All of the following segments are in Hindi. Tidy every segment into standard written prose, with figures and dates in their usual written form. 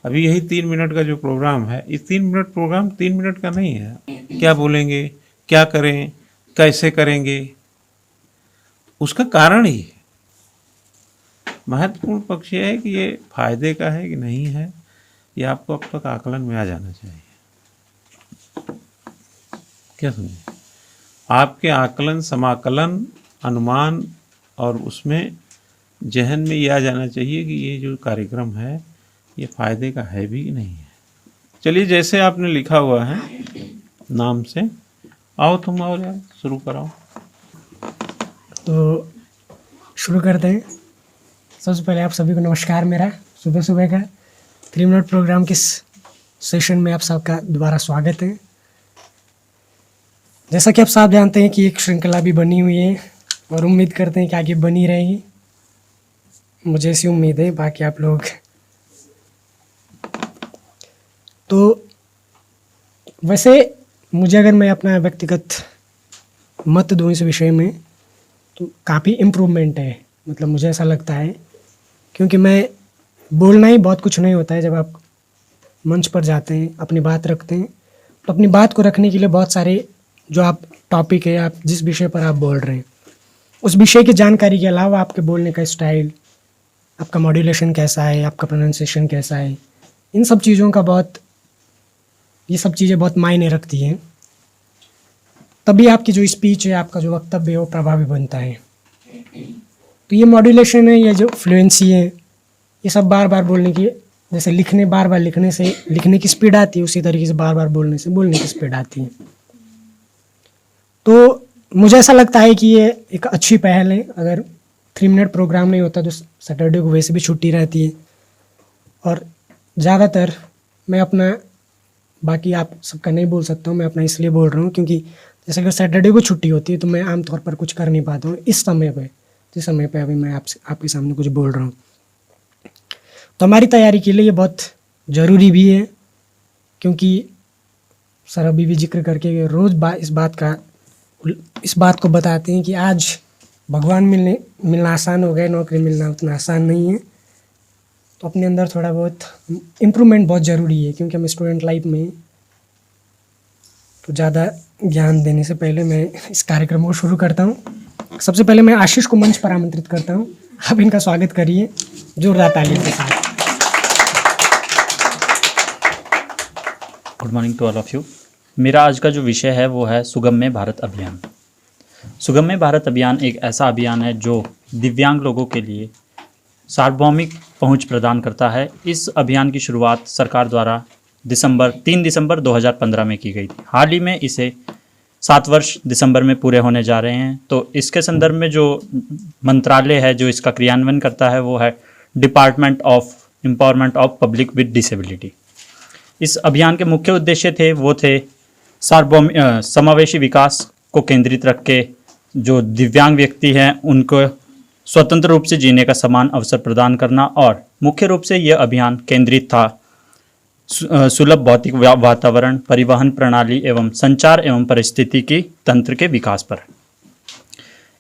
अभी यही 3 मिनट का जो प्रोग्राम है, इस 3 मिनट प्रोग्राम 3 मिनट का नहीं है। क्या बोलेंगे, क्या करें, कैसे करेंगे, उसका कारण ही है। महत्वपूर्ण पक्ष ये है कि ये फायदे का है कि नहीं है, ये आपको अब तक आकलन में आ जाना चाहिए। क्या समझे? आपके आकलन, समाकलन, अनुमान और उसमें जहन में ये आ जाना चाहिए कि ये जो कार्यक्रम है ये फायदे का है भी कि नहीं है। चलिए, जैसे आपने लिखा हुआ है नाम से, आओ तुम आओ यार, शुरू कराओ। तो शुरू करते हैं। सबसे पहले आप सभी को नमस्कार। मेरा सुबह सुबह का 3 मिनट प्रोग्राम के सेशन में आप सबका दोबारा स्वागत है। जैसा कि आप सब जानते हैं कि एक श्रृंखला भी बनी हुई है और उम्मीद करते हैं कि आगे बनी रहेगी। मुझे ऐसी उम्मीद है, बाकी आप लोग। तो वैसे मुझे अगर मैं अपना व्यक्तिगत मत दूँ इस विषय में, तो काफ़ी इम्प्रूवमेंट है। मतलब मुझे ऐसा लगता है, क्योंकि मैं बोलना ही बहुत कुछ नहीं होता है। जब आप मंच पर जाते हैं, अपनी बात रखते हैं, तो अपनी बात को रखने के लिए बहुत सारे जो आप टॉपिक है, आप जिस विषय पर आप बोल रहे हैं, उस विषय की जानकारी के अलावा आपके बोलने का स्टाइल, आपका मॉड्यूलेशन कैसा है, आपका प्रोनाउंसिएशन कैसा है, इन सब चीज़ों का ये सब चीज़ें बहुत मायने रखती हैं। तभी आपकी जो स्पीच है, आपका जो वक्तव्य है, वो प्रभावी बनता है। तो ये मॉड्यूलेशन है, ये जो फ्लुएंसी है, ये सब बार बार बोलने की, जैसे बार बार लिखने से लिखने की स्पीड आती है, उसी तरीके से बार बार बोलने से बोलने की स्पीड आती है। तो मुझे ऐसा लगता है कि ये एक अच्छी पहल है। अगर 3 मिनट प्रोग्राम नहीं होता तो सैटरडे को वैसे भी छुट्टी रहती है। और ज़्यादातर मैं अपना, बाकी आप सबका नहीं बोल सकता हूँ, मैं अपना इसलिए बोल रहा हूँ क्योंकि जैसे कि सैटरडे को छुट्टी होती है तो मैं आमतौर पर कुछ कर नहीं पाता हूँ इस समय पे, जिस समय पे अभी मैं आपके सामने कुछ बोल रहा हूँ। तो हमारी तैयारी के लिए ये बहुत ज़रूरी भी है, क्योंकि सर अभी भी जिक्र करके रोज़ इस बात को बताते हैं कि आज भगवान मिलना आसान हो गया, नौकरी मिलना उतना आसान नहीं है। तो अपने अंदर थोड़ा बहुत इम्प्रूवमेंट बहुत ज़रूरी है, क्योंकि हम स्टूडेंट लाइफ में। तो ज़्यादा ज्ञान देने से पहले मैं इस कार्यक्रम को शुरू करता हूँ। सबसे पहले मैं आशीष को मंच पर आमंत्रित करता हूँ। आप इनका स्वागत करिए जोरदार तालियों के साथ। Good morning to all of you. मेरा आज का जो विषय है वो है सुगम्य भारत अभियान। सुगम्य भारत अभियान एक ऐसा अभियान है जो दिव्यांग लोगों के लिए सार्वभौमिक पहुंच प्रदान करता है। इस अभियान की शुरुआत सरकार द्वारा 3 दिसंबर 2015 में की गई थी। हाल ही में इसे 7 वर्ष दिसंबर में पूरे होने जा रहे हैं। तो इसके संदर्भ में जो मंत्रालय है जो इसका क्रियान्वयन करता है वो है department of empowerment of public with disability. इस अभियान के मुख्य उद्देश्य थे समावेशी विकास को केंद्रित रख के जो दिव्यांग व्यक्ति हैं उनको स्वतंत्र रूप से जीने का समान अवसर प्रदान करना, और मुख्य रूप से यह अभियान केंद्रित था सुलभ भौतिक वातावरण, परिवहन प्रणाली एवं संचार एवं पारिस्थितिकी तंत्र के विकास पर।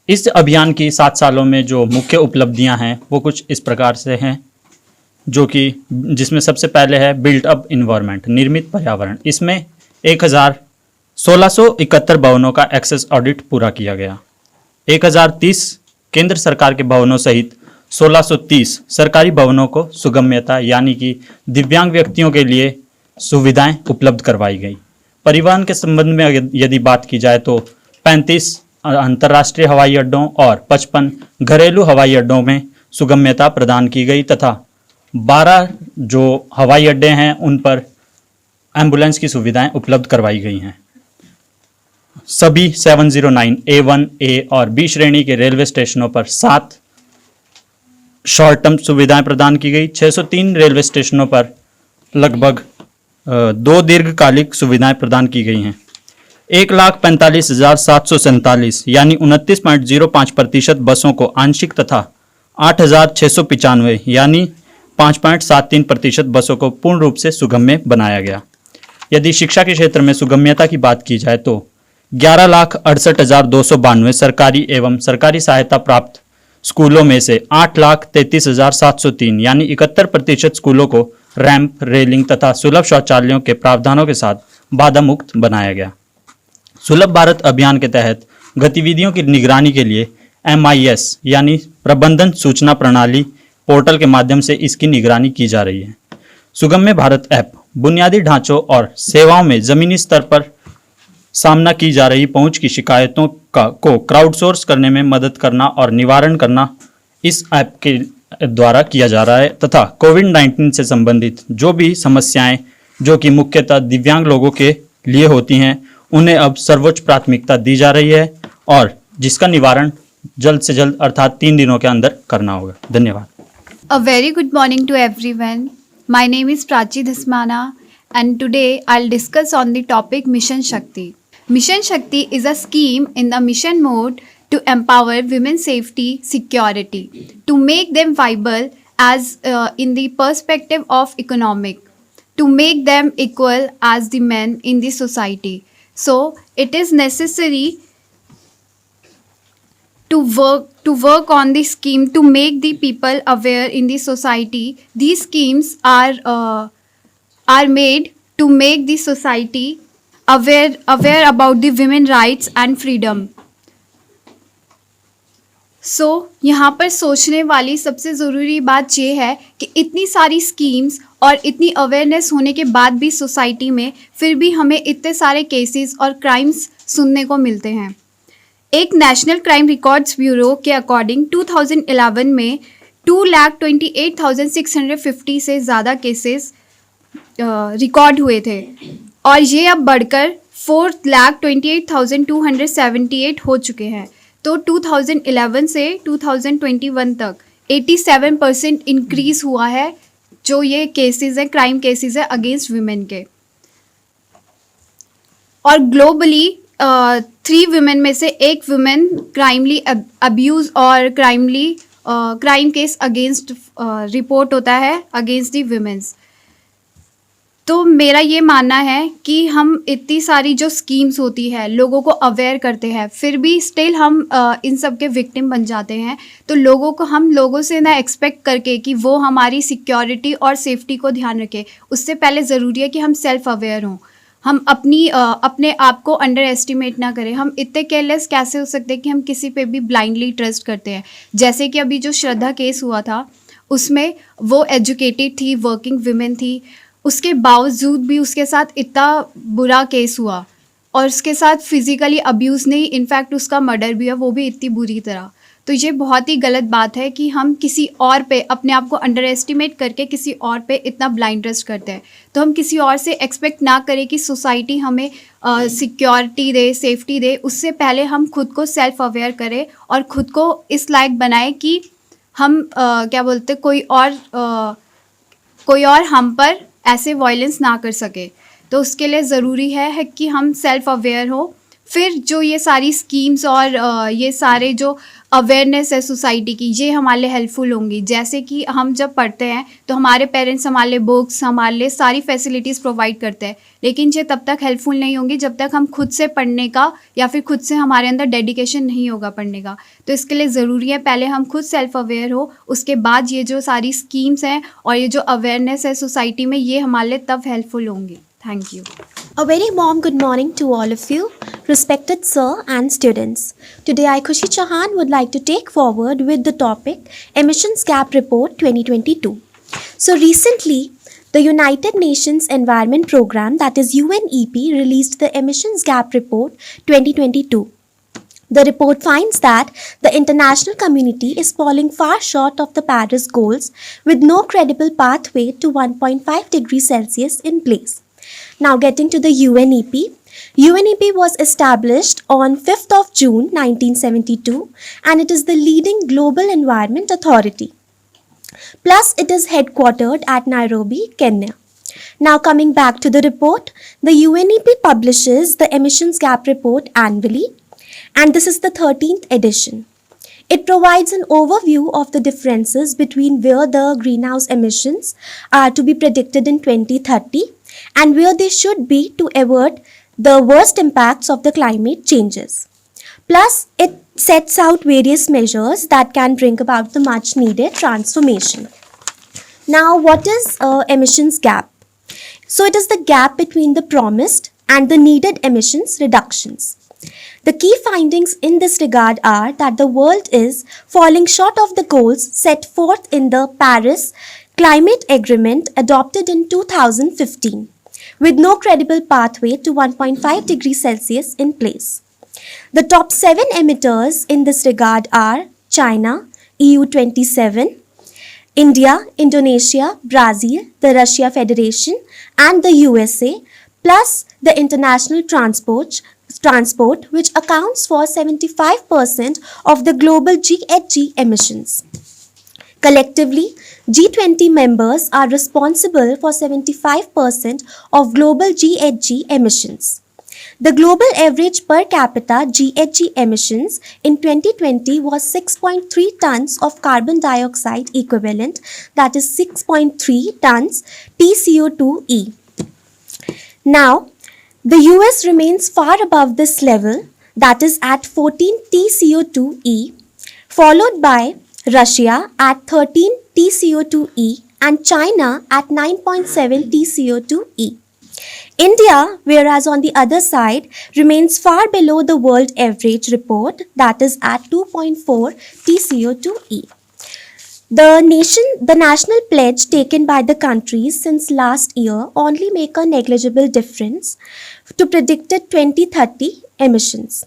इस अभियान की 7 सालों में जो मुख्य उपलब्धियां हैं वो कुछ इस प्रकार से हैं, जो कि जिसमें सबसे पहले है बिल्ट अप इन्वायरमेंट, निर्मित पर्यावरण। इसमें 1671 भवनों का एक्सेस ऑडिट पूरा किया गया। 1030 केंद्र सरकार के भवनों सहित 1630 सरकारी भवनों को सुगम्यता यानी कि दिव्यांग व्यक्तियों के लिए सुविधाएं उपलब्ध करवाई गई। परिवहन के संबंध में यदि बात की जाए तो 35 अंतर्राष्ट्रीय हवाई अड्डों और 55 घरेलू हवाई अड्डों में सुगम्यता प्रदान की गई, तथा 12 जो हवाई अड्डे हैं उन पर एम्बुलेंस की सुविधाएं उपलब्ध करवाई गई हैं। सभी 709 A1, A और B श्रेणी के रेलवे स्टेशनों पर 7 शॉर्ट टर्म सुविधाएं प्रदान की गई। 603 रेलवे स्टेशनों पर लगभग 2 दीर्घकालिक सुविधाएं प्रदान की गई हैं। 1,45,747 यानी 29.05% बसों को आंशिक तथा 8,695 यानी 5.73% बसों को पूर्ण रूप से सुगम्य बनाया गया। यदि शिक्षा के क्षेत्र में सुगम्यता की बात की जाए तो 11,68,292 सरकारी एवं सरकारी सहायता प्राप्त स्कूलों में से 8,33,703 यानी 71% स्कूलों को रैंप, रेलिंग तथा सुलभ शौचालयों के प्रावधानों के साथ बाधा मुक्त बनाया गया। सुलभ भारत अभियान के तहत गतिविधियों की निगरानी के लिए MIS यानी प्रबंधन सूचना प्रणाली पोर्टल के माध्यम से इसकी निगरानी की जा रही है। सुगम्य भारत ऐप बुनियादी ढांचों और सेवाओं में जमीनी स्तर पर सामना की जा रही पहुंच की शिकायतों को क्राउडसोर्स करने में मदद करना और निवारण करना इस ऐप के द्वारा किया जा रहा है तथा कोविड-19 से संबंधित जो भी समस्याएं जो कि मुख्यतः दिव्यांग लोगों के लिए होती हैं उन्हें अब सर्वोच्च प्राथमिकता दी जा रही है और जिसका निवारण जल्द से जल्द अर्थात 3 दिनों के अंदर करना होगा। धन्यवाद। A very good morning to everyone. My name is Prachi Dhasmana and today I'll discuss on the topic Mission Shakti. Mission Shakti is a scheme in the mission mode to empower women's safety, security, to make them viable as in the perspective of economic, to make them equal as the men in the society. So it is necessary to work on the scheme to make the people aware in the society. These schemes are made to make the society aware about the women rights and freedom. सो यहाँ पर सोचने वाली सबसे ज़रूरी बात ये है कि इतनी सारी स्कीम्स और इतनी अवेयरनेस होने के बाद भी सोसाइटी में फिर भी हमें इतने सारे केसेस और क्राइम्स सुनने को मिलते हैं। एक नेशनल क्राइम रिकॉर्ड्स ब्यूरो के अकॉर्डिंग 2011 में 2,28,650 से ज़्यादा केसेस रिकॉर्ड हुए थे और ये अब बढ़कर 4,28,278 हो चुके हैं। तो 2011 से 2021 तक 87% इंक्रीज हुआ है जो ये केसेस हैं, क्राइम केसेस है अगेंस्ट वुमेन के। और ग्लोबली 3 वुमेन में से एक वुमेन क्राइमली अब्यूज और क्राइम केस अगेंस्ट रिपोर्ट होता है अगेंस्ट दी वुमेन्स। तो मेरा ये मानना है कि हम इतनी सारी जो स्कीम्स होती है लोगों को अवेयर करते हैं फिर भी स्टिल हम इन सब के विक्टिम बन जाते हैं। तो हम लोगों से ना एक्सपेक्ट करके कि वो हमारी सिक्योरिटी और सेफ्टी को ध्यान रखें, उससे पहले ज़रूरी है कि हम सेल्फ अवेयर हों। हम अपने आप को अंडर एस्टिमेट ना करें। हम इतने केयरलेस कैसे हो सकते हैं कि हम किसी पे भी ब्लाइंडली ट्रस्ट करते हैं। जैसे कि अभी जो श्रद्धा केस हुआ था उसमें वो एजुकेटेड थी, वर्किंग वुमेन थी, उसके बावजूद भी उसके साथ इतना बुरा केस हुआ और उसके साथ फिज़िकली अब्यूज़ नहीं, इनफैक्ट उसका मर्डर भी है, वो भी इतनी बुरी तरह। तो ये बहुत ही गलत बात है कि हम किसी और पे अपने आप को अंडर एस्टिमेट करके किसी और पे इतना ब्लाइंड ट्रस्ट करते हैं। तो हम किसी और से एक्सपेक्ट ना करें कि सोसाइटी हमें सिक्योरिटी दे, सेफ्टी दे। उससे पहले हम खुद को सेल्फ अवेयर करें और खुद को इस लायक बनाएं कि हम कोई और हम पर ऐसे वायलेंस ना कर सके। तो उसके लिए ज़रूरी है कि हम सेल्फ अवेयर हो। फिर जो ये सारी स्कीम्स और ये सारे जो अवेयरनेस है सोसाइटी की, ये हमारे लिए हेल्पफुल होंगी। जैसे कि हम जब पढ़ते हैं तो हमारे पेरेंट्स हमारे लिए बुक्स, हमारे लिए सारी फैसिलिटीज़ प्रोवाइड करते हैं, लेकिन ये तब तक हेल्पफुल नहीं होंगी जब तक हम खुद से पढ़ने का या फिर खुद से हमारे अंदर डेडिकेशन नहीं होगा पढ़ने का। तो इसके लिए ज़रूरी है पहले हम खुद सेल्फ अवेयर हो, उसके बाद ये जो सारी स्कीम्स हैं और ये जो अवेयरनेस है सोसाइटी में, ये हमारे लिए तब हेल्पफुल होंगी। Thank you. A very warm good morning to all of you, respected sir and students. Today I, Khushi Chauhan, would like to take forward with the topic Emissions Gap Report 2022. So recently, the United Nations Environment Programme, that is UNEP, released the Emissions Gap Report 2022. The report finds that the international community is falling far short of the Paris goals with no credible pathway to 1.5 degrees Celsius in place. Now getting to the UNEP. UNEP was established on 5th of June 1972 and it is the leading global environment authority. Plus it is headquartered at Nairobi, Kenya. Now coming back to the report, the UNEP publishes the Emissions Gap Report annually and this is the 13th edition. It provides an overview of the differences between where the greenhouse emissions are to be predicted in 2030 and where they should be to avert the worst impacts of the climate changes. Plus, it sets out various measures that can bring about the much needed transformation. Now, what is emissions gap? So, it is the gap between the promised and the needed emissions reductions. The key findings in this regard are that the world is falling short of the goals set forth in the Paris Climate Agreement adopted in 2015, with no credible pathway to 1.5 degrees Celsius in place. The top 7 emitters in this regard are China, EU 27, India, Indonesia, Brazil, the Russia Federation, and the USA, plus the international transport, which accounts for 75% of the global GHG emissions. Collectively, G20 members are responsible for 75% of global GHG emissions. The global average per capita GHG emissions in 2020 was 6.3 tons of carbon dioxide equivalent, that is 6.3 tons TCO2e. Now, the US remains far above this level, that is at 14 TCO2e, followed by Russia at 13 TCO2e and China at 9.7 TCO2e. India, whereas on the other side, remains far below the world average report, that is at 2.4 TCO2e. The national pledge taken by the countries since last year only make a negligible difference to predicted 2030 emissions.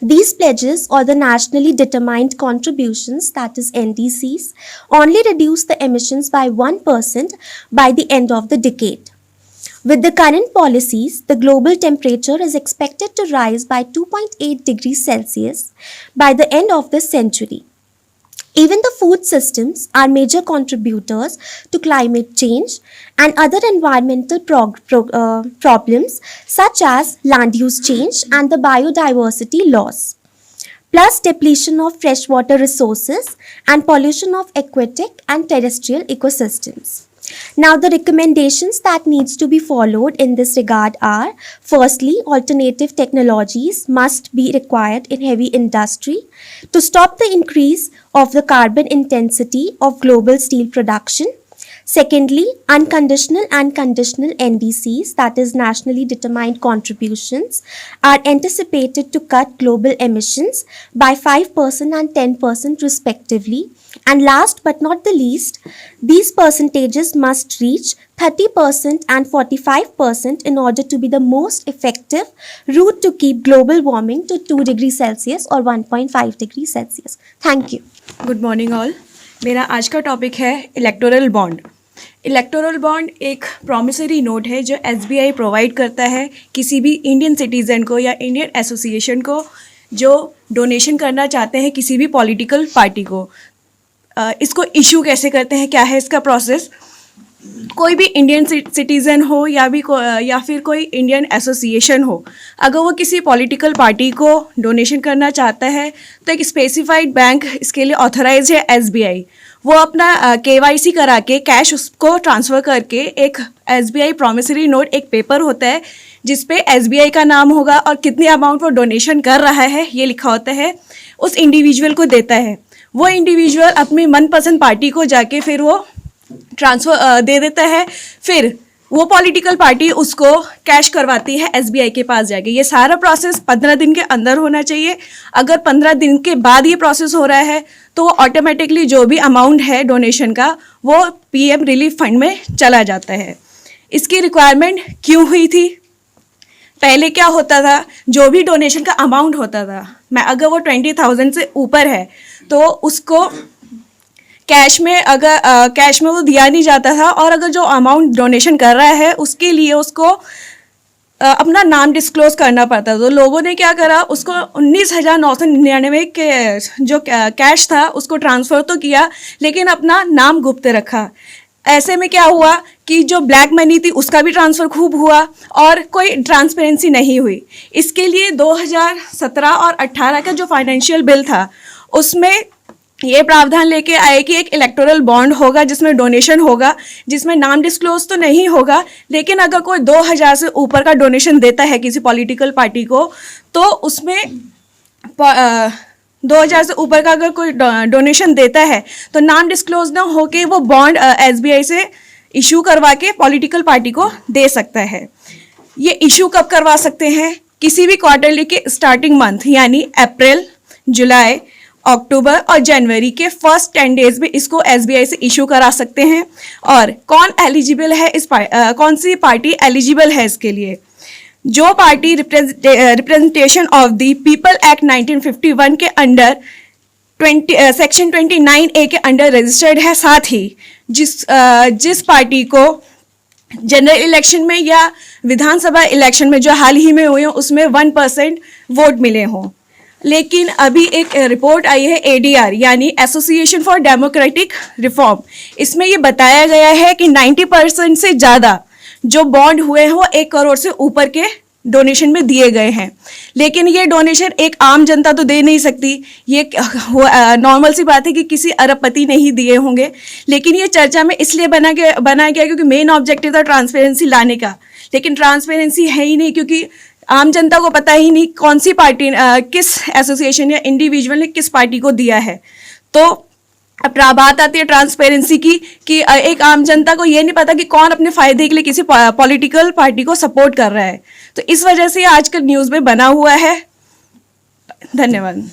These pledges or the nationally determined contributions, that is NDCs, only reduce the emissions by 1% by the end of the decade. With the current policies, the global temperature is expected to rise by 2.8 degrees Celsius by the end of the century. Even the food systems are major contributors to climate change and other environmental problems such as land use change and the biodiversity loss, plus depletion of freshwater resources and pollution of aquatic and terrestrial ecosystems. Now, the recommendations that needs to be followed in this regard are: firstly, alternative technologies must be required in heavy industry to stop the increase of the carbon intensity of global steel production. Secondly, unconditional and conditional NDCs, that is nationally determined contributions, are anticipated to cut global emissions by 5% and 10% respectively. And last but not the least, these percentages must reach 30% and 45% in order to be the most effective route to keep global warming to 2 degrees Celsius or 1.5 degrees Celsius. Thank you. Good morning all. मेरा आज का टॉपिक है इलेक्टोरल बॉन्ड। इलेक्टोरल बॉन्ड एक प्रॉमिसरी नोट है जो SBI प्रोवाइड करता है किसी भी इंडियन सिटीज़न को या इंडियन एसोसिएशन को जो डोनेशन करना चाहते हैं किसी भी पॉलिटिकल पार्टी को। इसको इशू कैसे करते हैं, क्या है इसका प्रोसेस? कोई भी इंडियन सिटीज़न हो या फिर कोई इंडियन एसोसिएशन हो, अगर वो किसी पॉलिटिकल पार्टी को डोनेशन करना चाहता है तो एक स्पेसिफाइड बैंक इसके लिए ऑथराइज है SBI। वो अपना KYC करा के कैश उसको ट्रांसफ़र करके एक SBI प्रॉमिसरी नोट, एक पेपर होता है जिस पे SBI का नाम होगा और कितनी अमाउंट वो डोनेशन कर रहा है ये लिखा होता है, उस इंडिविजुअल को देता है। वो इंडिविजुअल अपनी मनपसंद पार्टी को जाके फिर वो ट्रांसफ़र दे देता है, फिर वो पॉलिटिकल पार्टी उसको कैश करवाती है SBI के पास जाके। ये सारा प्रोसेस 15 दिन के अंदर होना चाहिए। अगर 15 दिन के बाद ये प्रोसेस हो रहा है तो वो ऑटोमेटिकली जो भी अमाउंट है डोनेशन का वो PM रिलीफ फंड में चला जाता है। इसकी रिक्वायरमेंट क्यों हुई थी? पहले क्या होता था, जो भी डोनेशन का अमाउंट होता था, अगर वो 20,000 से ऊपर है तो उसको कैश में वो दिया नहीं जाता था, और अगर जो अमाउंट डोनेशन कर रहा है उसके लिए उसको अपना नाम डिस्क्लोज करना पड़ता था। तो लोगों ने क्या करा, उसको 19,999 के जो कैश था उसको ट्रांसफ़र तो किया लेकिन अपना नाम गुप्त रखा। ऐसे में क्या हुआ कि जो ब्लैक मनी थी उसका भी ट्रांसफ़र खूब हुआ और कोई ट्रांसपेरेंसी नहीं हुई। इसके लिए 2017 और 18 का जो फाइनेंशियल बिल था उसमें ये प्रावधान लेके आए कि एक इलेक्टोरल बॉन्ड होगा जिसमें डोनेशन होगा, जिसमें नाम डिस्क्लोज तो नहीं होगा, लेकिन अगर कोई 2,000 से ऊपर का डोनेशन देता है किसी पॉलिटिकल पार्टी को तो उसमें 2000 से ऊपर का अगर कोई डोनेशन देता है तो नाम डिस्क्लोज ना हो के वो बॉन्ड SBI से इशू करवा के पॉलिटिकल पार्टी को दे सकता है। ये इशू कब करवा सकते हैं? किसी भी क्वार्टरली के स्टार्टिंग मंथ यानी अप्रैल, जुलाई, अक्टूबर और जनवरी के फर्स्ट 10 डेज में इसको SBI से इशू करा सकते हैं। और कौन एलिजिबल है कौन सी पार्टी एलिजिबल है इसके लिए? जो party representation of the people act 1951 के अंडर सेक्शन 29A के अंडर रजिस्टर्ड है, साथ ही जिस पार्टी को जनरल इलेक्शन में या विधानसभा इलेक्शन में जो हाल ही में हुए हों उसमें 1% वोट मिले हों। लेकिन अभी एक रिपोर्ट आई है ADR यानी एसोसिएशन फॉर डेमोक्रेटिक रिफॉर्म, इसमें ये बताया गया है कि 90% से ज़्यादा जो बॉन्ड हुए हैं वो 1 करोड़ से ऊपर के डोनेशन में दिए गए हैं। लेकिन ये डोनेशन एक आम जनता तो दे नहीं सकती, ये नॉर्मल सी बात है कि किसी अरबपति ने ही दिए होंगे। लेकिन ये चर्चा में इसलिए बनाया गया क्योंकि मेन ऑब्जेक्टिव था ट्रांसपेरेंसी लाने का, लेकिन ट्रांसपेरेंसी है ही नहीं क्योंकि आम जनता को पता ही नहीं कौन सी पार्टी किस एसोसिएशन या इंडिविजुअल ने किस पार्टी को दिया है। तो अब बात आती है ट्रांसपेरेंसी की कि एक आम जनता को ये नहीं पता कि कौन अपने फायदे के लिए किसी पॉलिटिकल पार्टी को सपोर्ट कर रहा है। तो इस वजह से आजकल न्यूज़ में बना हुआ है। धन्यवाद।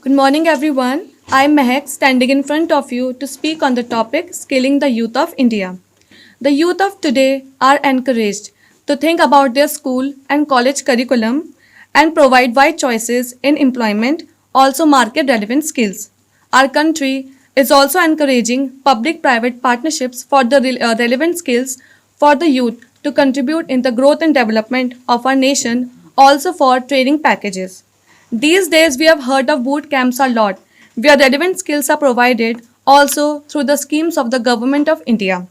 Good morning everyone. I am Mehak standing in front of you to speak on the topic Scaling the Youth of India. The youth of today are encouraged to think about their school and college curriculum and provide wide choices in employment, also market relevant skills. Our country is also encouraging public-private partnerships for the relevant skills for the youth to contribute in the growth and development of our nation, also for training packages. These days we have heard of boot camps a lot, where relevant skills are provided also through the schemes of the Government of India.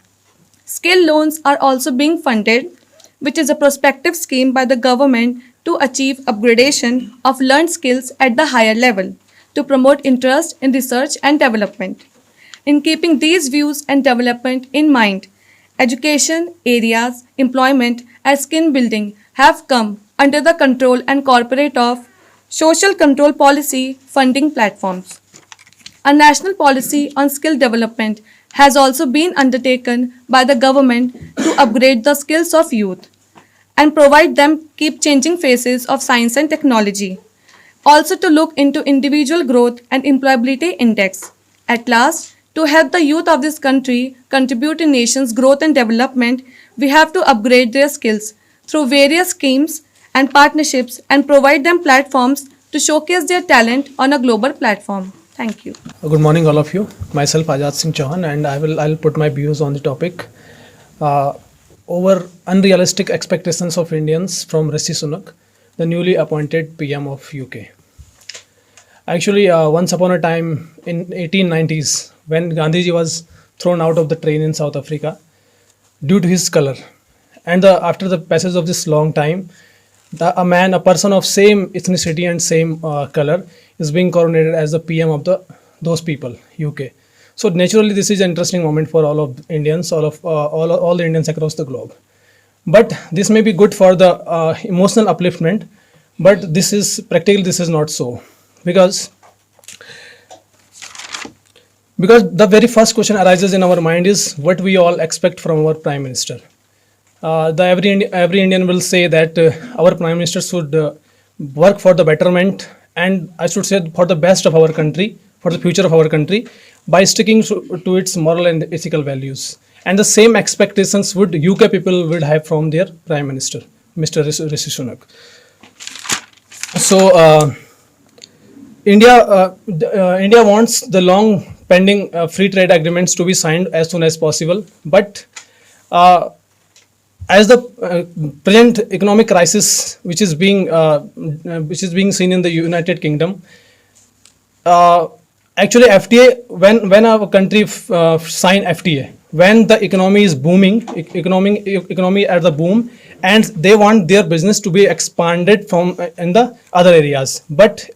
Skill loans are also being funded, which is a prospective scheme by the government to achieve upgradation of learned skills at the higher level, to promote interest in research and development. In keeping these views and development in mind, education areas, employment and skill building have come under the control and corporate of social control policy funding platforms. A national policy on skill development has also been undertaken by the government to upgrade the skills of youth and provide them keep changing phases of science and technology. Also to look into individual growth and employability index. At last, to help the youth of this country contribute in nation's growth and development, we have to upgrade their skills through various schemes and partnerships and provide them platforms to showcase their talent on a global platform. Thank you. Good morning, all of you. Myself Ajad Singh Chauhan, and I'll put my views on the topic. Over unrealistic expectations of Indians from Rishi Sunak, the newly appointed PM of UK. Actually, once upon a time in 1890s, when Gandhiji was thrown out of the train in South Africa due to his color, and after the passage of this long time, a person of same ethnicity and same color is being coronated as the PM of those people, UK. So naturally, this is an interesting moment for all of Indians, all the Indians across the globe. But this may be good for the emotional upliftment, but this is not so, because the very first question arises in our mind is what we all expect from our Prime Minister. Every Indian will say that our Prime Minister should work for the betterment, and I should say for the best of our country, for the future of our country, by sticking to its moral and ethical values. And the same expectations would UK people would have from their Prime Minister, Mr. Rishi Sunak. So India wants the long pending free trade agreements to be signed as soon as possible, but as the present economic crisis which is being seen in the United Kingdom, actually FTA, when our country sign FTA, when the economy is booming, economy at the boom, and they want their business to be expanded from in the other areas, but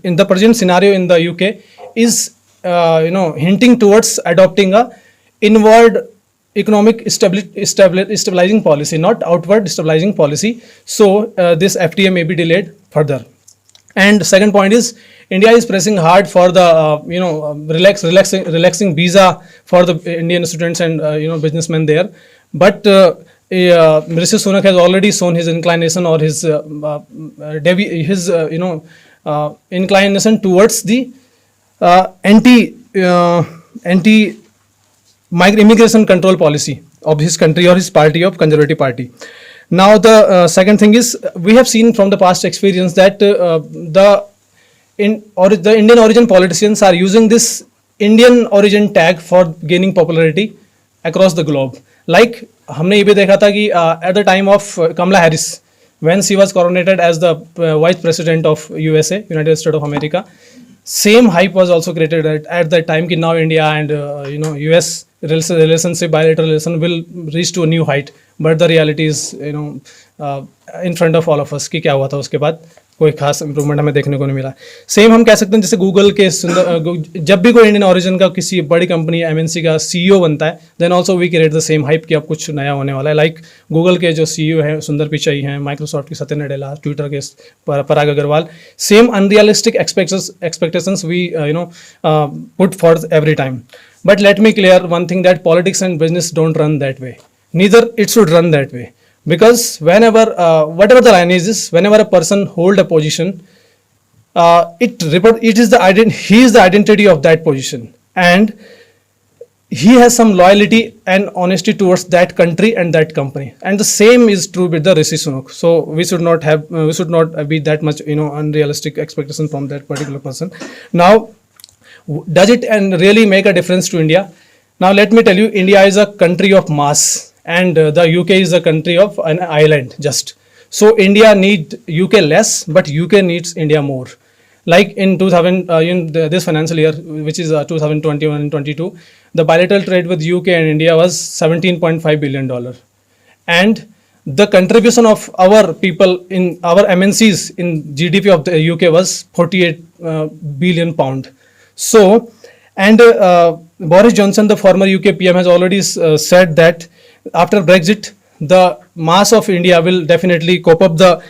in the present scenario in the UK is hinting towards adopting a inward economic stabilizing policy, not outward stabilizing policy. So this FTA may be delayed further. And second point is India is pressing hard for the relaxing visa for the Indian students and businessmen there. But Rishi Sunak has already shown his inclination or his inclination towards the anti immigration control policy of his country or his party of Conservative Party. Now the second thing is we have seen from the past experience that the Indian origin politicians are using this Indian origin tag for gaining popularity across the globe. Like हमने ये भी देखा था कि at the time of Kamala Harris, when she was coronated as the vice president of USA, United States of America, same hype was also created at that time कि now India and US relationship, bilateral relation will reach to a new height. But the reality is in front of all of us कि क्या हुआ था उसके बाद कोई खास इंप्रूवमेंट हमें देखने को नहीं मिला. सेम हम कह सकते हैं जैसे गूगल के जब भी कोई इंडियन ओरिजिन का किसी बड़ी कंपनी एमएनसी का सीईओ बनता है then also we create the same hype कि अब कुछ नया होने वाला है. लाइक गूगल के जो सीईओ हैं सुंदर पिचाई हैं, माइक्रोसॉफ्ट के सत्य नडेला, ट्विटर के Parag Agrawal, same unrealistic expectations we put for every time. But let me clear one thing, that politics and business don't run that way. Neither it should run that way. Because whenever, whatever the lineage is, whenever a person hold a position, he is the identity of that position. And he has some loyalty and honesty towards that country and that company. And the same is true with the Rishi Sunak. So we should not be that much, unrealistic expectation from that particular person. Now, does it and really make a difference to India? Now let me tell you, India is a country of mass and the UK is a country of an island just. So India needs UK less, but UK needs India more. Like in this financial year, which is 2021 and 22, the bilateral trade with UK and India was $17.5 billion. And the contribution of our people in our MNCs in GDP of the UK was 48 billion pound. So, and Boris Johnson, the former UK PM, has already said that after Brexit, the mass of India will definitely cope up the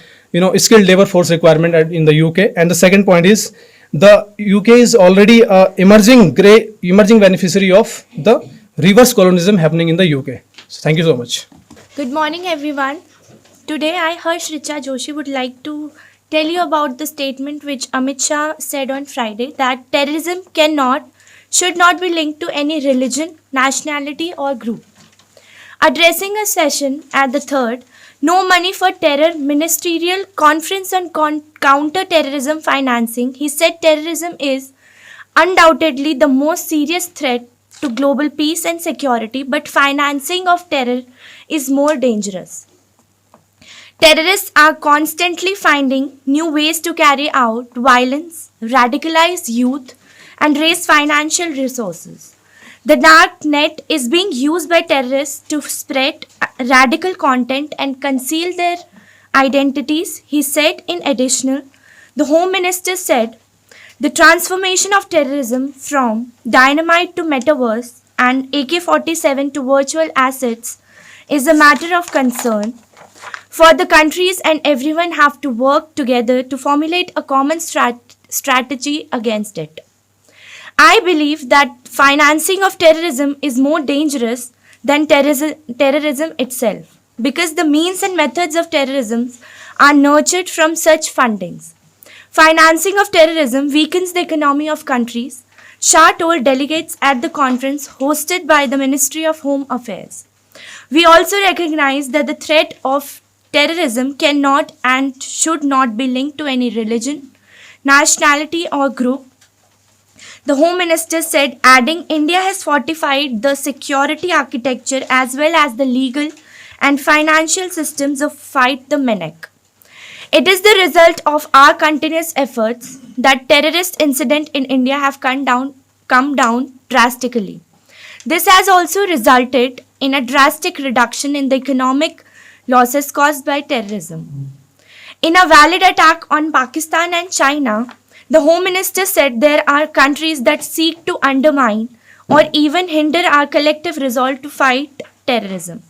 skilled labor force requirement in the UK. And the second point is the UK is already emerging beneficiary of the reverse colonialism happening in the UK. So thank you so much. Good morning, everyone. Today, I, Harsh Richa Joshi, would like to tell you about the statement which Amit Shah said on Friday, that terrorism should not be linked to any religion, nationality or group. Addressing a session at the third No Money for Terror Ministerial Conference on Counter-Terrorism Financing, he said terrorism is undoubtedly the most serious threat to global peace and security, but financing of terror is more dangerous. Terrorists are constantly finding new ways to carry out violence, radicalize youth, and raise financial resources. The dark net is being used by terrorists to spread radical content and conceal their identities, he said. In addition, the Home Minister said, the transformation of terrorism from dynamite to metaverse and AK-47 to virtual assets is a matter of concern. For the countries and everyone have to work together to formulate a common strategy against it. I believe that financing of terrorism is more dangerous than terrorism itself, because the means and methods of terrorism are nurtured from such fundings. Financing of terrorism weakens the economy of countries, Shah told delegates at the conference hosted by the Ministry of Home Affairs. We also recognize that the threat of terrorism cannot and should not be linked to any religion, nationality or group. The Home Minister said, adding, India has fortified the security architecture as well as the legal and financial systems of fight the menace. It is the result of our continuous efforts that terrorist incidents in India have come down drastically. This has also resulted in a drastic reduction in the economic losses caused by terrorism. In a valid attack on Pakistan and China, the Home Minister said there are countries that seek to undermine or even hinder our collective resolve to fight terrorism.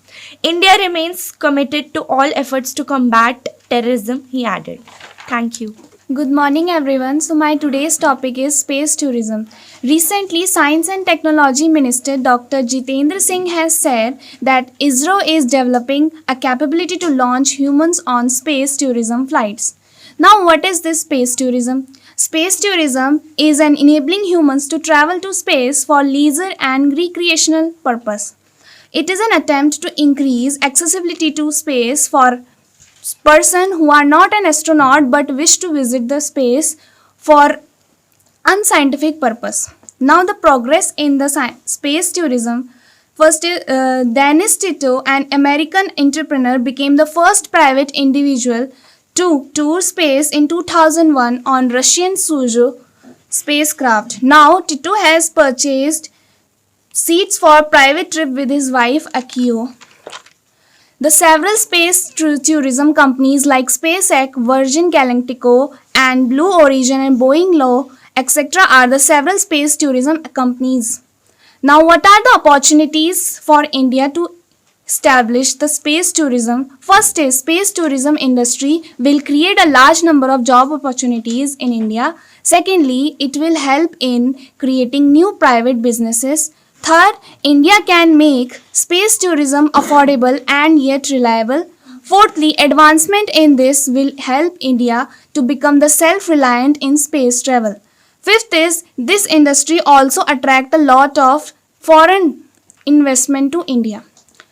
India remains committed to all efforts to combat terrorism, he added. Thank you. Good morning, everyone. So, my today's topic is space tourism. Recently, Science and Technology Minister Dr. Jitendra Singh has said that ISRO is developing a capability to launch humans on space tourism flights. Now, what is this space tourism? Space tourism is an enabling humans to travel to space for leisure and recreational purpose. It is an attempt to increase accessibility to space for person who are not an astronaut but wish to visit the space for unscientific purpose. Now the progress in the space tourism. First, Dennis Tito, an American entrepreneur, became the first private individual to tour space in 2001 on Russian Soyuz spacecraft. Now Tito has purchased seats for private trip with his wife Akio. The several space tourism companies like SpaceX, Virgin Galactico, and Blue Origin and Boeing Low, etc. are the several space tourism companies. Now, what are the opportunities for India to establish the space tourism? First is space tourism industry will create a large number of job opportunities in India. Secondly, it will help in creating new private businesses. Third, India can make space tourism affordable and yet reliable. Fourthly, advancement in this will help India to become the self-reliant in space travel. Fifth is, this industry also attract a lot of foreign investment to India.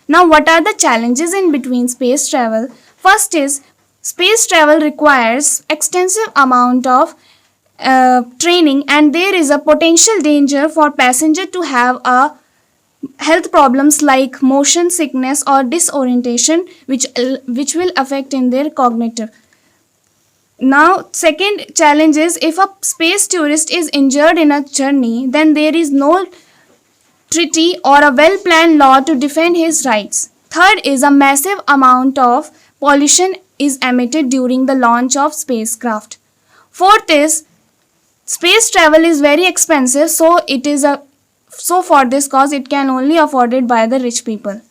Now, what are the challenges in between space travel? First is, space travel requires extensive amount of training, and there is a potential danger for passenger to have a health problems like motion sickness or disorientation which will affect in their cognitive. Now, second challenge is, if a space tourist is injured in a journey, then there is no treaty or a well-planned law to defend his rights. Third is, a massive amount of pollution is emitted during the launch of spacecraft. Fourth is, space travel is very expensive, so for this cause it can only afforded by the rich people.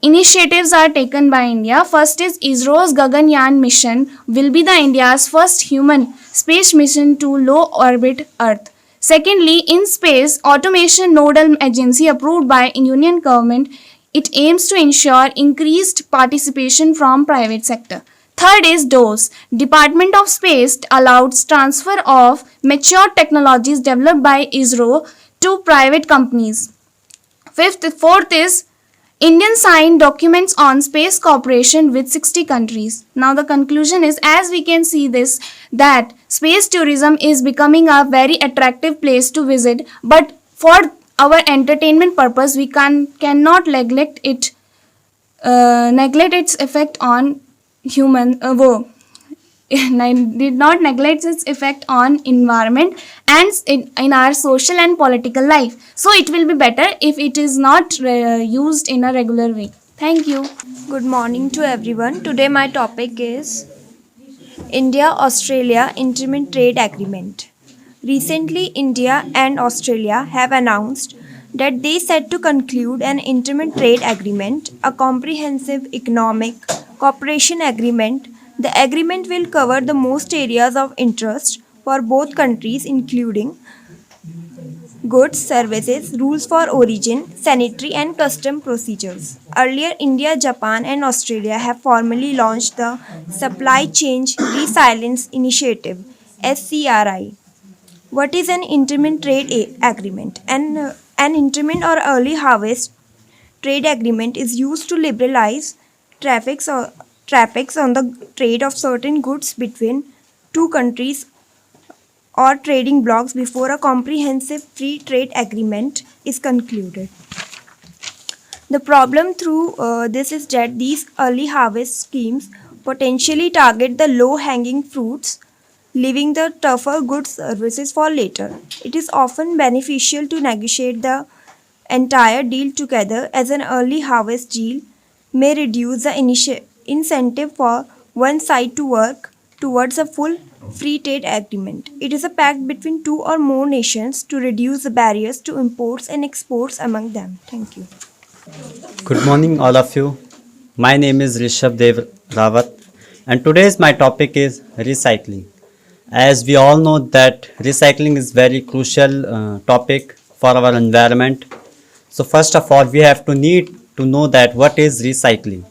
Initiatives are taken by India. First is, ISRO's Gaganyaan mission will be the India's first human space mission to low orbit Earth. Secondly, in space automation nodal agency approved by Union government, it aims to ensure increased participation from private sector. Third is DOSE, Department of Space allows transfer of mature technologies developed by ISRO to private companies. Fourth is, Indian signed documents on space cooperation with 60 countries. Now the conclusion is, as we can see this, that space tourism is becoming a very attractive place to visit, but for our entertainment purpose we cannot neglect its effect on did not neglect its effect on environment and in our social and political life. So it will be better if it is not used in a regular way. Thank you. Good morning to everyone. Today my topic is India-Australia Interim Trade Agreement. Recently, India and Australia have announced that they set to conclude an interim trade agreement, a comprehensive economic cooperation agreement. The agreement will cover the most areas of interest for both countries, including goods, services, rules for origin, sanitary and custom procedures. Earlier, India, Japan and Australia have formally launched the Supply Chain Resilience Initiative, SCRI. What is an interim trade agreement? An interim or early harvest trade agreement is used to liberalize traffics on the trade of certain goods between two countries or trading blocks before a comprehensive free trade agreement is concluded. The problem through this is that these early harvest schemes potentially target the low-hanging fruits, leaving the tougher goods services for later. It is often beneficial to negotiate the entire deal together, as an early harvest deal may reduce the incentive for one side to work towards a full free trade agreement. It is a pact between two or more nations to reduce the barriers to imports and exports among them. Thank you. Good morning, all of you. My name is Rishabh Dev Rawat, and today's my topic is recycling. as we all know that recycling is very crucial topic for our environment. So first of all, we have to need to know that what is recycling.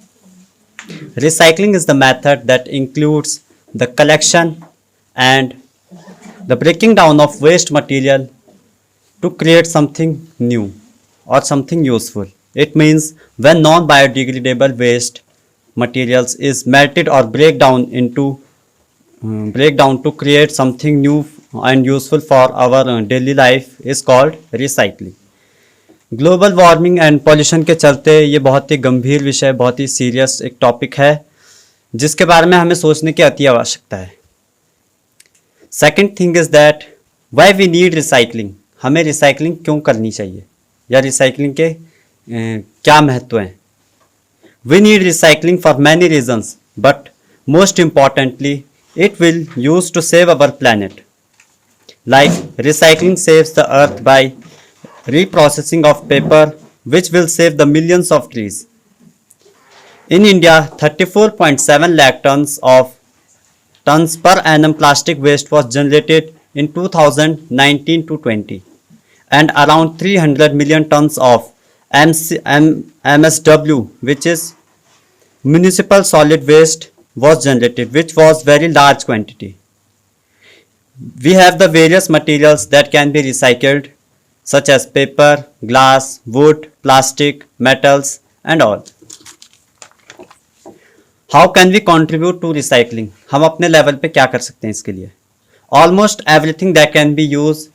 Recycling is the method that includes the collection and the breaking down of waste material to create something new or something useful. It means when non-biodegradable waste materials is melted or break down to create something new and useful for our daily life is called recycling. Global warming and pollution के चलते ये बहुत ही गंभीर विषय, बहुत ही सीरियस एक टॉपिक है जिसके बारे में हमें सोचने की अति आवश्यकता है. Second thing is that why we need recycling. हमें रिसाइकलिंग क्यों करनी चाहिए या रिसाइकलिंग के क्या महत्व हैं. We need recycling for many reasons but most importantly it will use to save our planet. Like recycling saves the earth by reprocessing of paper, which will save the millions of trees. In India, 34.7 lakh tons per annum plastic waste was generated in 2019 to 20, and around 300 million tons of MSW, which is municipal solid waste, was generated, which was very large quantity. We have the various materials that can be recycled such as paper, glass, wood, plastic, metals and all. How can we contribute to recycling? हम अपने लेवल पे क्या कर सकते हैं इसके लिए. Almost everything that can be used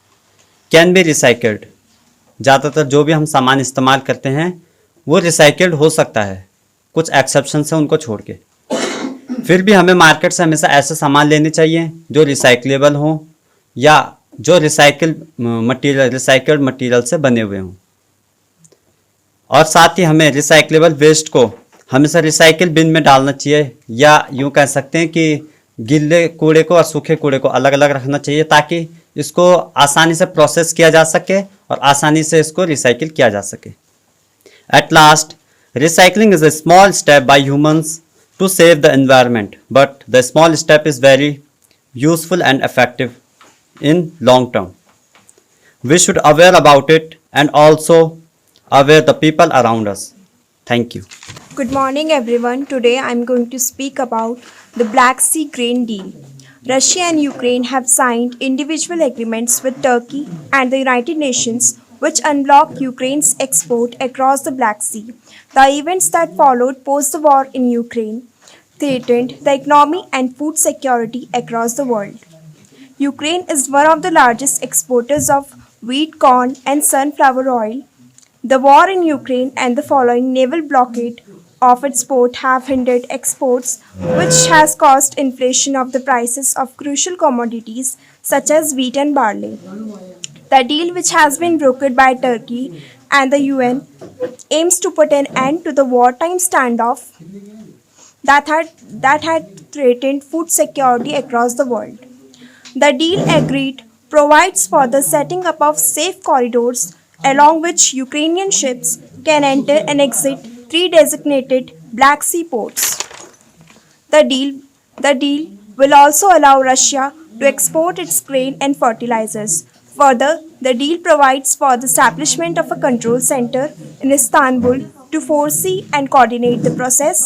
can be recycled. ज़्यादातर जो भी हम सामान इस्तेमाल करते हैं वो रिसाइकल्ड हो सकता है, कुछ एक्सेप्शन है उनको छोड़ के. फिर भी हमें मार्केट से हमेशा ऐसे सामान लेने चाहिए जो रिसाइकलेबल हों या जो रिसाइकल्ड मटेरियल से बने हुए हों. और साथ ही हमें रिसाइकलेबल वेस्ट को हमेशा रिसाइकिल बिन में डालना चाहिए, या यूँ कह सकते हैं कि गीले कूड़े को और सूखे कूड़े को अलग अलग रखना चाहिए ताकि इसको आसानी से प्रोसेस किया जा सके और आसानी से इसको रिसाइकिल किया जा सके. At last, recycling is a small step by humans to save the environment, but the small step is very useful and effective in long term. We should aware about it and also aware the people around us. Thank you. Good morning everyone. Today I am going to speak about the Black Sea grain deal. Russia and Ukraine have signed individual agreements with Turkey and the United Nations which unblock Ukraine's export across the Black Sea. The events that followed post the war in Ukraine threatened the economy and food security across the world. Ukraine is one of the largest exporters of wheat, corn, and sunflower oil. The war in Ukraine and the following naval blockade of its port have hindered exports, which has caused inflation of the prices of crucial commodities such as wheat and barley. The deal, which has been brokered by Turkey and the UN, aims to put an end to the wartime standoff that had threatened food security across the world. The deal agreed provides for the setting up of safe corridors along which Ukrainian ships can enter and exit 3 designated Black Sea ports. The deal will also allow Russia to export its grain and fertilizers. Further, the deal provides for the establishment of a control center in Istanbul to foresee and coordinate the process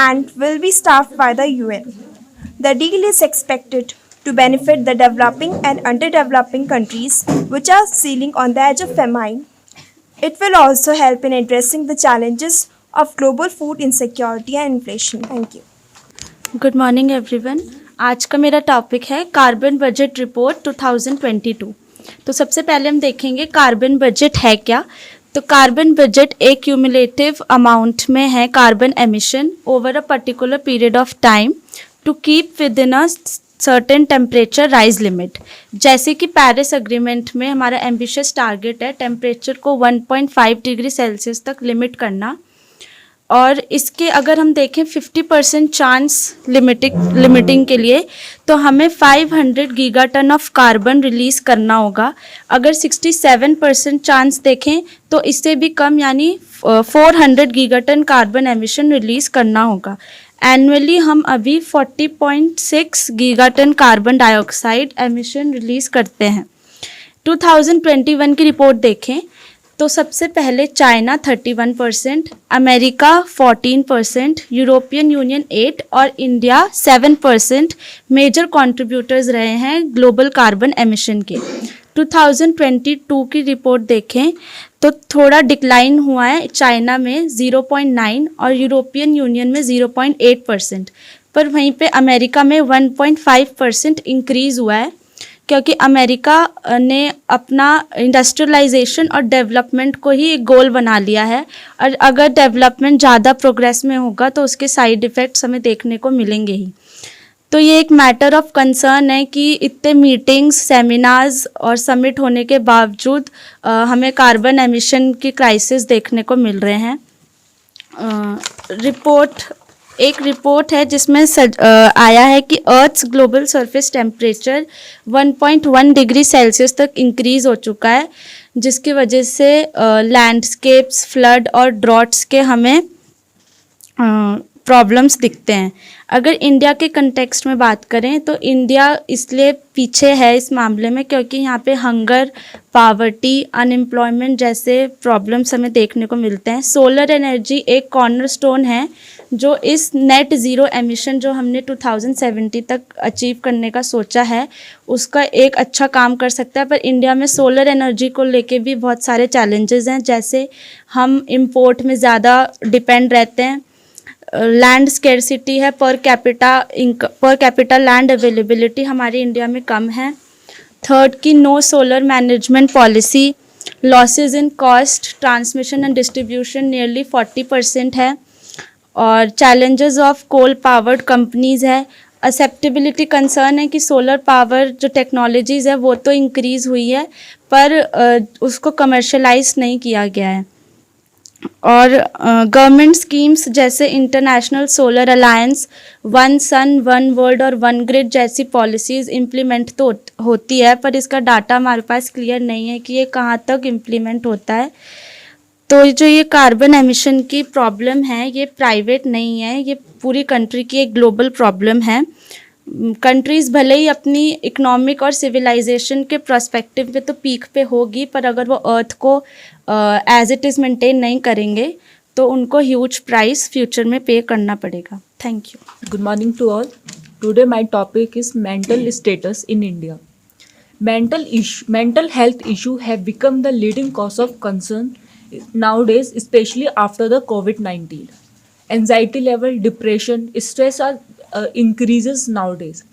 and will be staffed by the UN. The deal is expected to benefit the developing and underdeveloping countries which are sealing on the edge of famine. It will also help in addressing the challenges of global food insecurity and inflation. Thank you. Good morning everyone. आज का मेरा टॉपिक है कार्बन बजट रिपोर्ट 2022. तो सबसे पहले हम देखेंगे कार्बन बजट है क्या. तो कार्बन बजट एक क्यूमुलेटिव अमाउंट में है carbon emission over a particular period of time to keep with in a certain temperature rise limit. जैसे कि पेरिस अग्रीमेंट में हमारा एम्बिशियस टारगेट है टेम्परेचर को 1.5 डिग्री सेल्सियस तक लिमिट करना. और इसके अगर हम देखें 50% चांस लिमिटिंग के लिए तो हमें 500 गीगाटन ऑफ कार्बन रिलीज़ करना होगा. अगर 67% चांस देखें तो इससे भी कम यानी 400 गीगाटन कार्बन एमिशन रिलीज़ करना होगा. एनुअली हम अभी 40.6 gigaton carbon dioxide emission release करते हैं। 2021 की रिपोर्ट देखें तो सबसे पहले चाइना 31%, अमेरिका 14%, यूरोपियन यूनियन 8% और इंडिया 7% मेजर कंट्रीब्यूटर्स रहे हैं ग्लोबल कार्बन एमिशन के। 2022 की रिपोर्ट देखें तो थोड़ा डिक्लाइन हुआ है, चाइना में 0.9 और यूरोपियन यूनियन में 0.8%, पर वहीं पे अमेरिका में 1.5% इंक्रीज़ हुआ है, क्योंकि अमेरिका ने अपना इंडस्ट्रियलाइजेशन और डेवलपमेंट को ही एक गोल बना लिया है, और अगर डेवलपमेंट ज़्यादा प्रोग्रेस में होगा तो उसके साइड इफ़ेक्ट्स हमें देखने को मिलेंगे ही। तो ये एक मैटर ऑफ कंसर्न है कि इतने मीटिंग्स, सेमिनार्स और समिट होने के बावजूद हमें कार्बन एमिशन की क्राइसिस देखने को मिल रहे हैं। एक रिपोर्ट है जिसमें आया है कि earth's global surface temperature 1.1 degree Celsius तक इंक्रीज़ हो चुका है, जिसकी वजह से लैंडस्केप्स, फ्लड और ड्रॉट्स के हमें प्रॉब्लम्स दिखते हैं। अगर इंडिया के कंटेक्स्ट में बात करें तो इंडिया इसलिए पीछे है इस मामले में क्योंकि यहाँ पे हंगर, पावर्टी, अनएम्प्लॉयमेंट जैसे प्रॉब्लम्स हमें देखने को मिलते हैं। सोलर एनर्जी एक कॉर्नरस्टोन है जो इस नेट ज़ीरो एमिशन जो हमने 2070 तक अचीव करने का सोचा है उसका एक अच्छा काम कर सकता है। पर इंडिया में सोलर एनर्जी को लेके भी बहुत सारे चैलेंजेस हैं, जैसे हम इंपोर्ट में ज़्यादा डिपेंड रहते हैं, लैंड स्केर्सिटी है, पर कैपिटा लैंड अवेलेबिलिटी हमारी इंडिया में कम है। थर्ड की no solar management policy, losses in cost, transmission and distribution nearly 40% है, और challenges of coal powered companies है। एक्सेप्टेबिलिटी कंसर्न है कि सोलर पावर जो टेक्नोलॉजीज़ है वो तो इंक्रीज़ हुई है पर उसको कमर्शलाइज नहीं किया गया है। और गवर्नमेंट स्कीम्स जैसे international solar alliance, one sun one world और वन ग्रिड जैसी पॉलिसीज़ इम्प्लीमेंट तो होती है, पर इसका डाटा हमारे पास क्लियर नहीं है कि ये कहाँ तक इम्प्लीमेंट होता है। तो जो ये कार्बन एमिशन की प्रॉब्लम है ये प्राइवेट नहीं है, ये पूरी कंट्री की एक ग्लोबल प्रॉब्लम है। कंट्रीज़ भले ही अपनी इकोनॉमिक और सिविलाइजेशन के पर्सपेक्टिव में तो पीक पे होगी, पर अगर वो अर्थ को एज इट इज़ मेंटेन नहीं करेंगे तो उनको ह्यूज प्राइस फ्यूचर में पे करना पड़ेगा। Thank you. Good morning to all. Today my topic is mental status in India. Mental health issue have become the leading cause of concern nowadays, especially after the COVID-19. Anxiety level, depression, stress are increases nowadays.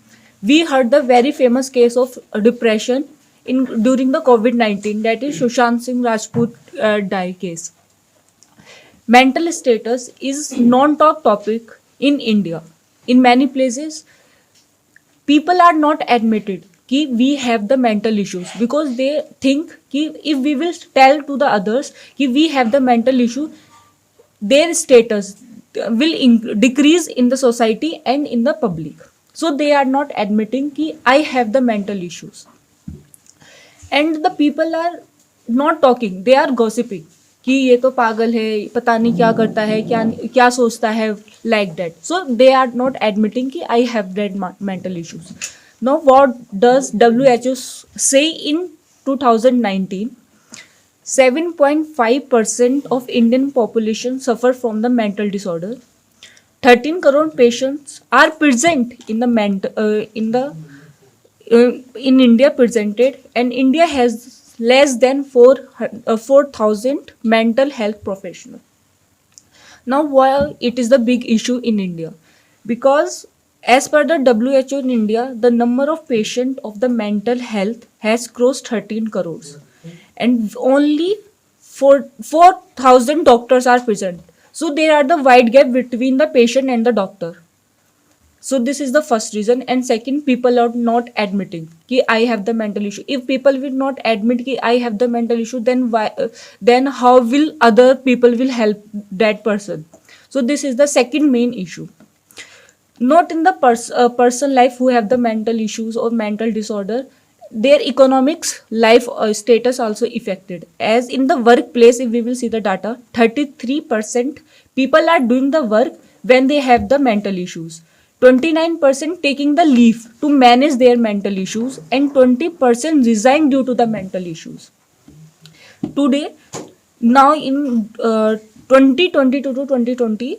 We heard the very famous case of depression during the COVID-19, that is Sushant Singh Rajput die case. Mental status is non-talk topic in India. In many places, people are not admitted कि we have the mental issues because they think कि if we will tell to the others कि we have the mental issue, their status will decrease in the society and in the public. So they are not admitting कि I have the mental issues. And the people are not talking, they are gossiping कि ये तो पागल है, पता नहीं क्या करता है, क्या सोचता है, like that. So they are not admitting कि I have that mental issues. Now what does WHO say in 2019? 7.5% of Indian population suffer from the mental disorder. 13 crore patients are present in India presented, and India has less than 4,000 mental health professionals. Now why it is the big issue in India? Because as per the WHO in India, the number of patients of the mental health has crossed 13 crores. And only 4,000 doctors are present. So there are the wide gap between the patient and the doctor. So this is the first reason. And second, people are not admitting कि I have the mental issue. If people will not admit कि I have the mental issue, then how will other people will help that person? So this is the second main issue. Not in the person life who have the mental issues or mental disorder, their economics life status also affected. As in the workplace, if we will see the data, 33% people are doing the work when they have the mental issues. 29% taking the leave to manage their mental issues, and 20% resign due to the mental issues. Today, now in 2022 to 2020,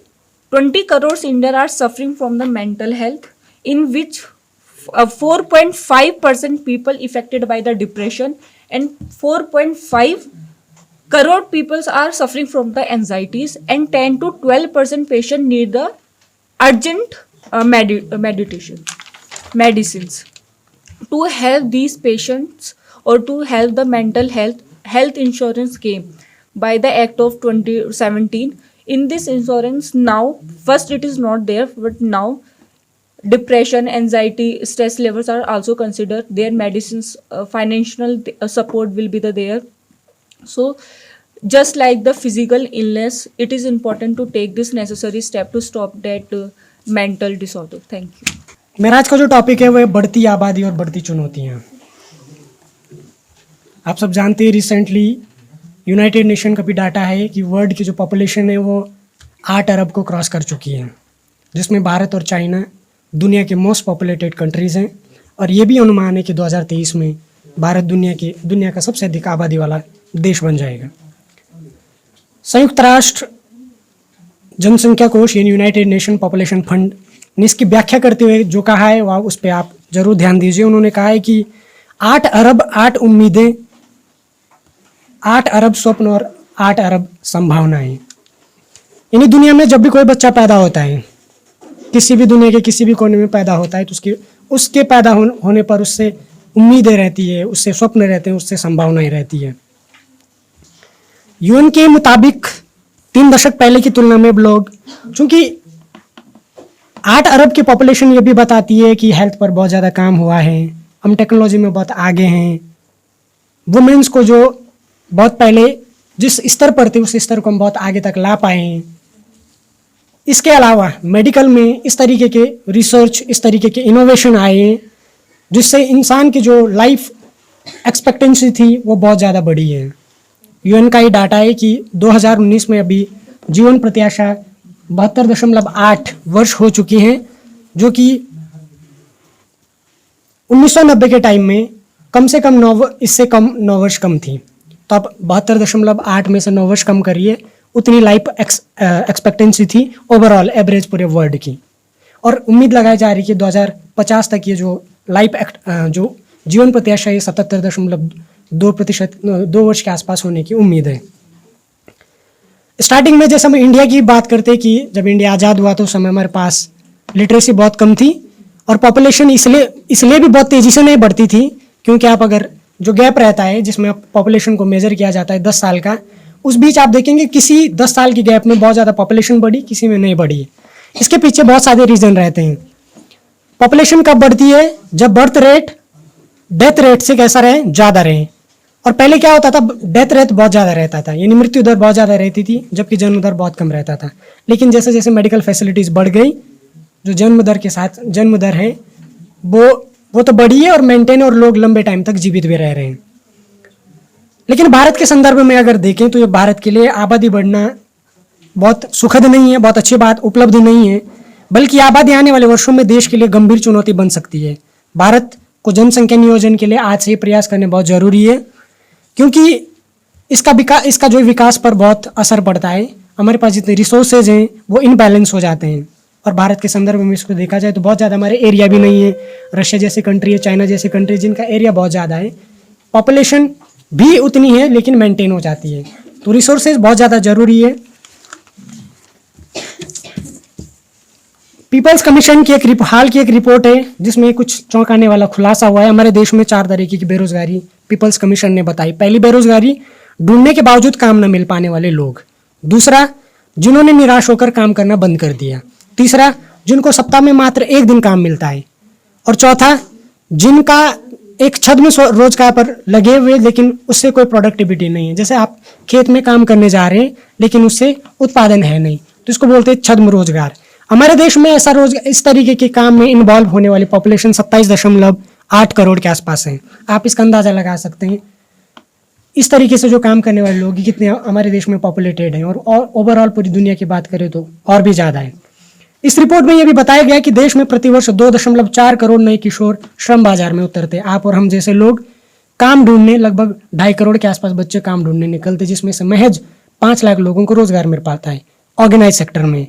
20 crores Indians are suffering from the mental health, in which 4.5% people affected by the depression, and 4.5 crore people are suffering from the anxieties, and 10 to 12% patients need the urgent medicines. To help these patients, or to help the mental health insurance came by the Act of 2017. In this insurance now, first it is not there, but now depression, anxiety, stress levels are also considered. Their medicines, financial support will be there. So just like the physical illness, it is important to take this necessary step to stop that mental disorder. Thank you. मेरा आज का जो टॉपिक है वो है बढ़ती आबादी और बढ़ती चुनौतियाँ। आप सब जानते हैं रिसेंटली यूनाइटेड नेशन का भी डाटा है कि वर्ल्ड की जो पॉपुलेशन है वो 8 अरब को क्रॉस कर चुकी है, जिसमें भारत और चाइना दुनिया के मोस्ट पॉपुलेटेड कंट्रीज़ हैं। और ये भी अनुमान है कि 2023 में भारत दुनिया का सबसे अधिक आबादी वाला देश बन जाएगा। संयुक्त राष्ट्र जनसंख्या कोष यानी यूनाइटेड नेशन पॉपुलेशन फंड ने इसकी व्याख्या करते हुए जो कहा है वह उस पर आप ज़रूर ध्यान दीजिए। उन्होंने कहा है कि 8 अरब 8 उम्मीदें, 8 अरब स्वप्न और 8 अरब संभावनाएं। यानी दुनिया में जब भी कोई बच्चा पैदा होता है, किसी भी दुनिया के किसी भी कोने में पैदा होता है, तो उसके पैदा होने पर उससे उम्मीदें रहती है, उससे स्वप्न रहते हैं, उससे संभावनाएं रहती है। यूएन के मुताबिक 3 दशक पहले की तुलना में अब लोग, चूंकि 8 अरब की पॉपुलेशन ये भी बताती है कि हेल्थ पर बहुत ज़्यादा काम हुआ है, हम टेक्नोलॉजी में बहुत आगे हैं, वुमेन्स को जो बहुत पहले जिस स्तर पर थे उस स्तर को हम बहुत आगे तक ला पाए हैं। इसके अलावा मेडिकल में इस तरीके के रिसर्च, इस तरीके के इनोवेशन आए हैं जिससे इंसान की जो लाइफ एक्सपेक्टेंसी थी वो बहुत ज़्यादा बढ़ी है। यूएन का ये डाटा है कि 2019 में अभी जीवन प्रत्याशा 72.8 वर्ष हो चुकी हैं, जो कि 1990 के टाइम में कम से कम 9 वर्ष कम थी। तो अब 72.8 में से 9 वर्ष कम करिए, उतनी लाइफ एक्सपेक्टेंसी थी ओवरऑल एवरेज पूरे वर्ल्ड की। और उम्मीद लगाई जा रही है कि 2050 तक ये जो जो जीवन प्रत्याशा है 77.2% 2 वर्ष के आसपास होने की उम्मीद है। स्टार्टिंग में जैसे हम इंडिया की बात करते हैं कि जब इंडिया आज़ाद हुआ तो उस समय हमारे पास लिटरेसी बहुत कम थी और पॉपुलेशन इसलिए भी बहुत तेज़ी से नहीं बढ़ती थी, क्योंकि आप अगर जो गैप रहता है जिसमें पॉपुलेशन को मेजर किया जाता है 10 साल का, उस बीच आप देखेंगे किसी 10 साल की गैप में बहुत ज़्यादा पॉपुलेशन बढ़ी, किसी में नहीं बढ़ी। इसके पीछे बहुत सारे रीज़न रहते हैं। पॉपुलेशन कब बढ़ती है? जब बर्थ रेट डेथ रेट से कैसा रहे, ज़्यादा रहे। और पहले क्या होता था, डेथ रेट बहुत ज़्यादा रहता था, यानी मृत्यु दर बहुत ज़्यादा रहती थी, जबकि जन्म दर बहुत कम रहता था। लेकिन जैसे जैसे मेडिकल फैसिलिटीज़ बढ़ गई, जो जन्म दर के साथ जन्म दर है वो तो बढ़ी है और मेंटेन, और लोग लंबे टाइम तक जीवित भी रह रहे हैं। लेकिन भारत के संदर्भ में अगर देखें तो ये भारत के लिए आबादी बढ़ना बहुत सुखद नहीं है, बहुत अच्छी बात उपलब्धि नहीं है, बल्कि आबादी आने वाले वर्षों में देश के लिए गंभीर चुनौती बन सकती है। भारत को जनसंख्या नियोजन के लिए आज से ही प्रयास करने बहुत ज़रूरी है, क्योंकि इसका जो विकास पर बहुत असर पड़ता है। हमारे पास जितने रिसोर्सेज हैं वो इनबैलेंस हो जाते हैं। और भारत के संदर्भ में इसको देखा जाए तो बहुत ज़्यादा हमारे एरिया भी नहीं है। रशिया जैसी कंट्री है, चाइना जैसी कंट्री जिनका एरिया बहुत ज़्यादा है, पॉपुलेशन भी उतनी है लेकिन मेंटेन हो जाती है। तो रिसोर्सेज बहुत ज़्यादा ज़रूरी है। पीपल्स कमीशन की हाल की एक रिपोर्ट है जिसमें कुछ चौंकाने वाला खुलासा हुआ है। हमारे देश में 4 तरीके की बेरोजगारी पीपल्स कमीशन ने बताई। पहली, बेरोजगारी ढूंढने के बावजूद काम न मिल पाने वाले लोग। दूसरा, जिन्होंने निराश होकर काम करना बंद कर दिया। तीसरा, जिनको सप्ताह में मात्र 1 दिन काम मिलता है। और चौथा, जिनका एक छद्म रोजगार पर लगे हुए लेकिन उससे कोई प्रोडक्टिविटी नहीं है। जैसे आप खेत में काम करने जा रहे हैं लेकिन उससे उत्पादन है नहीं, तो इसको बोलते हैं छद्म रोजगार। हमारे देश में ऐसा इस तरीके के काम में इन्वॉल्व होने वाली पॉपुलेशन 27.8 करोड़ के आसपास है। आप इसका अंदाजा लगा सकते हैं इस तरीके से जो काम करने वाले लोग कितने हमारे देश में पॉपुलेटेड हैं। और ओवरऑल पूरी दुनिया की बात करें तो और भी ज़्यादा है। इस रिपोर्ट में यह भी बताया गया कि देश में प्रतिवर्ष 2.4 करोड़ नए किशोर श्रम बाजार में उतरते। आप और हम जैसे लोग काम ढूंढने, लगभग 2.5 करोड़ के आसपास बच्चे काम ढूंढने निकलते, जिसमें से महज 5 लाख लोगों को रोजगार मिल पाता है ऑर्गेनाइज सेक्टर में,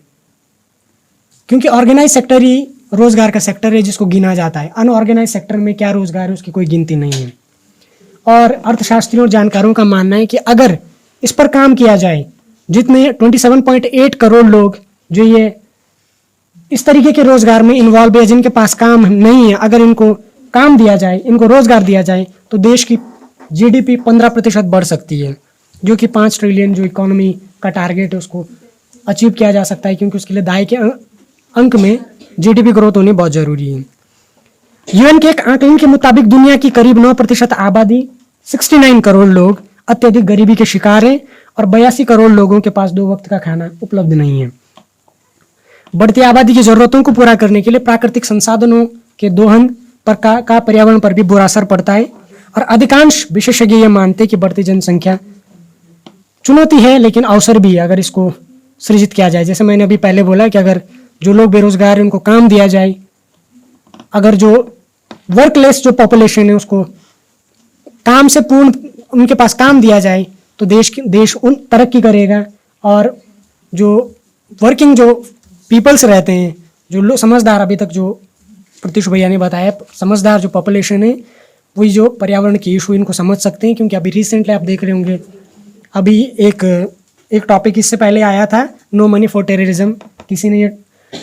क्योंकि ऑर्गेनाइज सेक्टर ही रोजगार का सेक्टर है जिसको गिना जाता है। अनऑर्गेनाइज सेक्टर में क्या रोजगार है उसकी कोई गिनती नहीं है। और अर्थशास्त्रियों और जानकारों का मानना है कि अगर इस पर काम किया जाए, जितने 27.8 करोड़ लोग जो ये इस तरीके के रोजगार में इन्वॉल्व है, जिनके पास काम नहीं है, अगर इनको काम दिया जाए, इनको रोजगार दिया जाए, तो देश की जीडीपी 15% बढ़ सकती है, जो कि 5 ट्रिलियन जो इकोनॉमी का टारगेट है उसको अचीव किया जा सकता है, क्योंकि उसके लिए दायें के अंक में जीडीपी ग्रोथ होनी बहुत जरूरी है। यूएन के एक आंकलन के मुताबिक दुनिया की करीब 9% आबादी 69 करोड़ लोग अत्यधिक गरीबी के शिकार हैं और 82 करोड़ लोगों के पास 2 वक्त का खाना उपलब्ध नहीं है। बढ़ती आबादी की जरूरतों को पूरा करने के लिए प्राकृतिक संसाधनों के दोहन पर का पर्यावरण पर भी बुरा असर पड़ता है और अधिकांश विशेषज्ञ ये मानते हैं कि बढ़ती जनसंख्या चुनौती है लेकिन अवसर भी है अगर इसको सृजित किया जाए। जैसे मैंने अभी पहले बोला कि अगर जो लोग बेरोजगार हैं उनको काम दिया जाए, अगर जो वर्कलेस जो पॉपुलेशन है उसको काम से पूर्ण उनके पास काम दिया जाए तो देश उन तरक्की करेगा। और जो वर्किंग जो पीपल्स रहते हैं, जो लोग समझदार, अभी तक जो प्रत्युष भैया ने बताया, समझदार जो पॉपुलेशन है वही जो पर्यावरण की इशू इनको समझ सकते हैं। क्योंकि अभी रिसेंटली आप देख रहे होंगे, अभी एक टॉपिक इससे पहले आया था, नो मनी फॉर टेररिज्म। किसी ने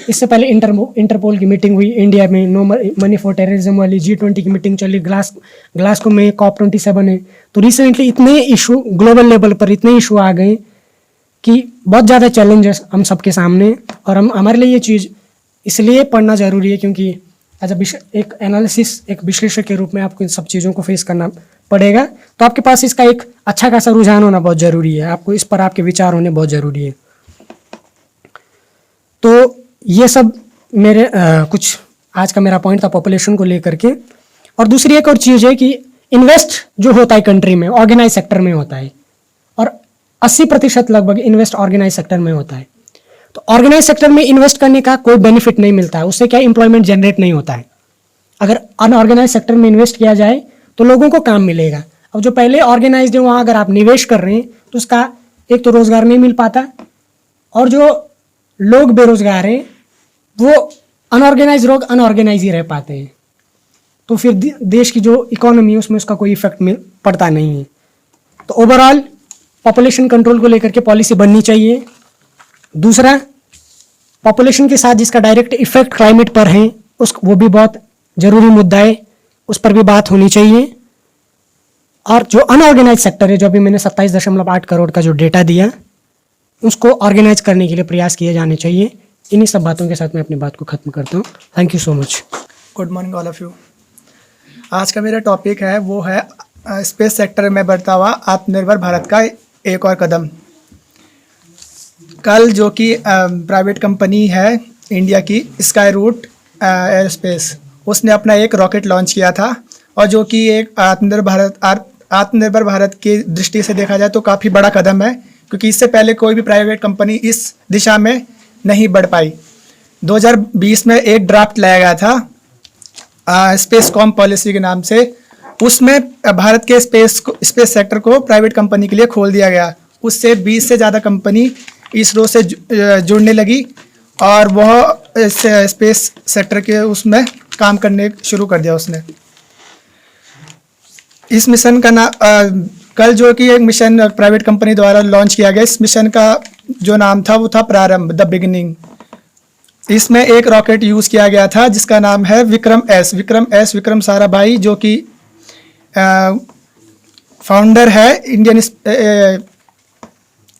इससे पहले इंटरपोल की मीटिंग हुई इंडिया में, नो मनी फॉर टेररिज्म वाली। G20 की मीटिंग चली, ग्लासगो में COP27 है। तो रिसेंटली इतने इशू ग्लोबल लेवल पर इतने इशू आ गए कि बहुत ज़्यादा चैलेंजेस हम सबके सामने, और हमारे लिए ये चीज़ इसलिए पढ़ना ज़रूरी है क्योंकि एक एनालिसिस, एक विश्लेषक के रूप में आपको इन सब चीज़ों को फेस करना पड़ेगा। तो आपके पास इसका एक अच्छा खासा रुझान होना बहुत ज़रूरी है, आपको इस पर आपके विचार होने बहुत ज़रूरी है। तो ये सब मेरे कुछ आज का मेरा पॉइंट था पॉपुलेशन को लेकर के। और दूसरी एक और चीज़ है कि इन्वेस्ट जो होता है कंट्री में ऑर्गेनाइज सेक्टर में होता है, और 80% लगभग इन्वेस्ट ऑर्गेनाइज सेक्टर में होता है। तो ऑर्गेनाइज सेक्टर में इन्वेस्ट करने का कोई बेनिफिट नहीं मिलता है, उससे क्या एम्प्लॉयमेंट जनरेट नहीं होता है। अगर अनऑर्गेनाइज सेक्टर में इन्वेस्ट किया जाए तो लोगों को काम मिलेगा। अब जो पहले ऑर्गेनाइज्ड है वहाँ अगर आप निवेश कर रहे हैं तो उसका एक तो रोजगार नहीं मिल पाता, और जो लोग बेरोजगार हैं वो अनऑर्गेनाइज लोग अनऑर्गेनाइज ही रह पाते हैं। तो फिर देश की जो इकोनॉमी है उसमें उसका कोई इफेक्ट पड़ता नहीं है। तो ओवरऑल पॉपुलेशन कंट्रोल को लेकर के पॉलिसी बननी चाहिए। दूसरा, पॉपुलेशन के साथ जिसका डायरेक्ट इफेक्ट क्लाइमेट पर है वो भी बहुत ज़रूरी मुद्दा है, उस पर भी बात होनी चाहिए। और जो अनऑर्गेनाइज सेक्टर है, जो अभी मैंने 27.8 करोड़ का जो डेटा दिया, उसको ऑर्गेनाइज करने के लिए प्रयास किए जाने चाहिए। इन्हीं सब बातों के साथ मैं अपनी बात को ख़त्म करता हूँ। Thank you so much. Good morning all of you. आज का मेरा टॉपिक है वो है स्पेस सेक्टर में बढ़ता हुआ आत्मनिर्भर भारत का एक और कदम। कल जो कि प्राइवेट कंपनी है इंडिया की स्काई रूट एयरस्पेस, उसने अपना एक रॉकेट लॉन्च किया था, और जो कि एक आत्मनिर्भर भारत की दृष्टि से देखा जाए तो काफ़ी बड़ा कदम है, क्योंकि इससे पहले कोई भी प्राइवेट कंपनी इस दिशा में नहीं बढ़ पाई। 2020 में एक ड्राफ्ट लाया गया था स्पेस कॉम पॉलिसी के नाम से, उसमें भारत के स्पेस सेक्टर को प्राइवेट कंपनी के लिए खोल दिया गया। उससे 20 से ज़्यादा कंपनी इसरो से जुड़ने लगी और वह स्पेस सेक्टर के उसमें काम करने शुरू कर दिया उसने। इस मिशन का कल जो कि एक मिशन प्राइवेट कंपनी द्वारा लॉन्च किया गया, इस मिशन का जो नाम था वो था प्रारंभ, द बिगिनिंग। इसमें एक रॉकेट यूज़ किया गया था जिसका नाम है विक्रम साराभाई, जो कि फाउंडर है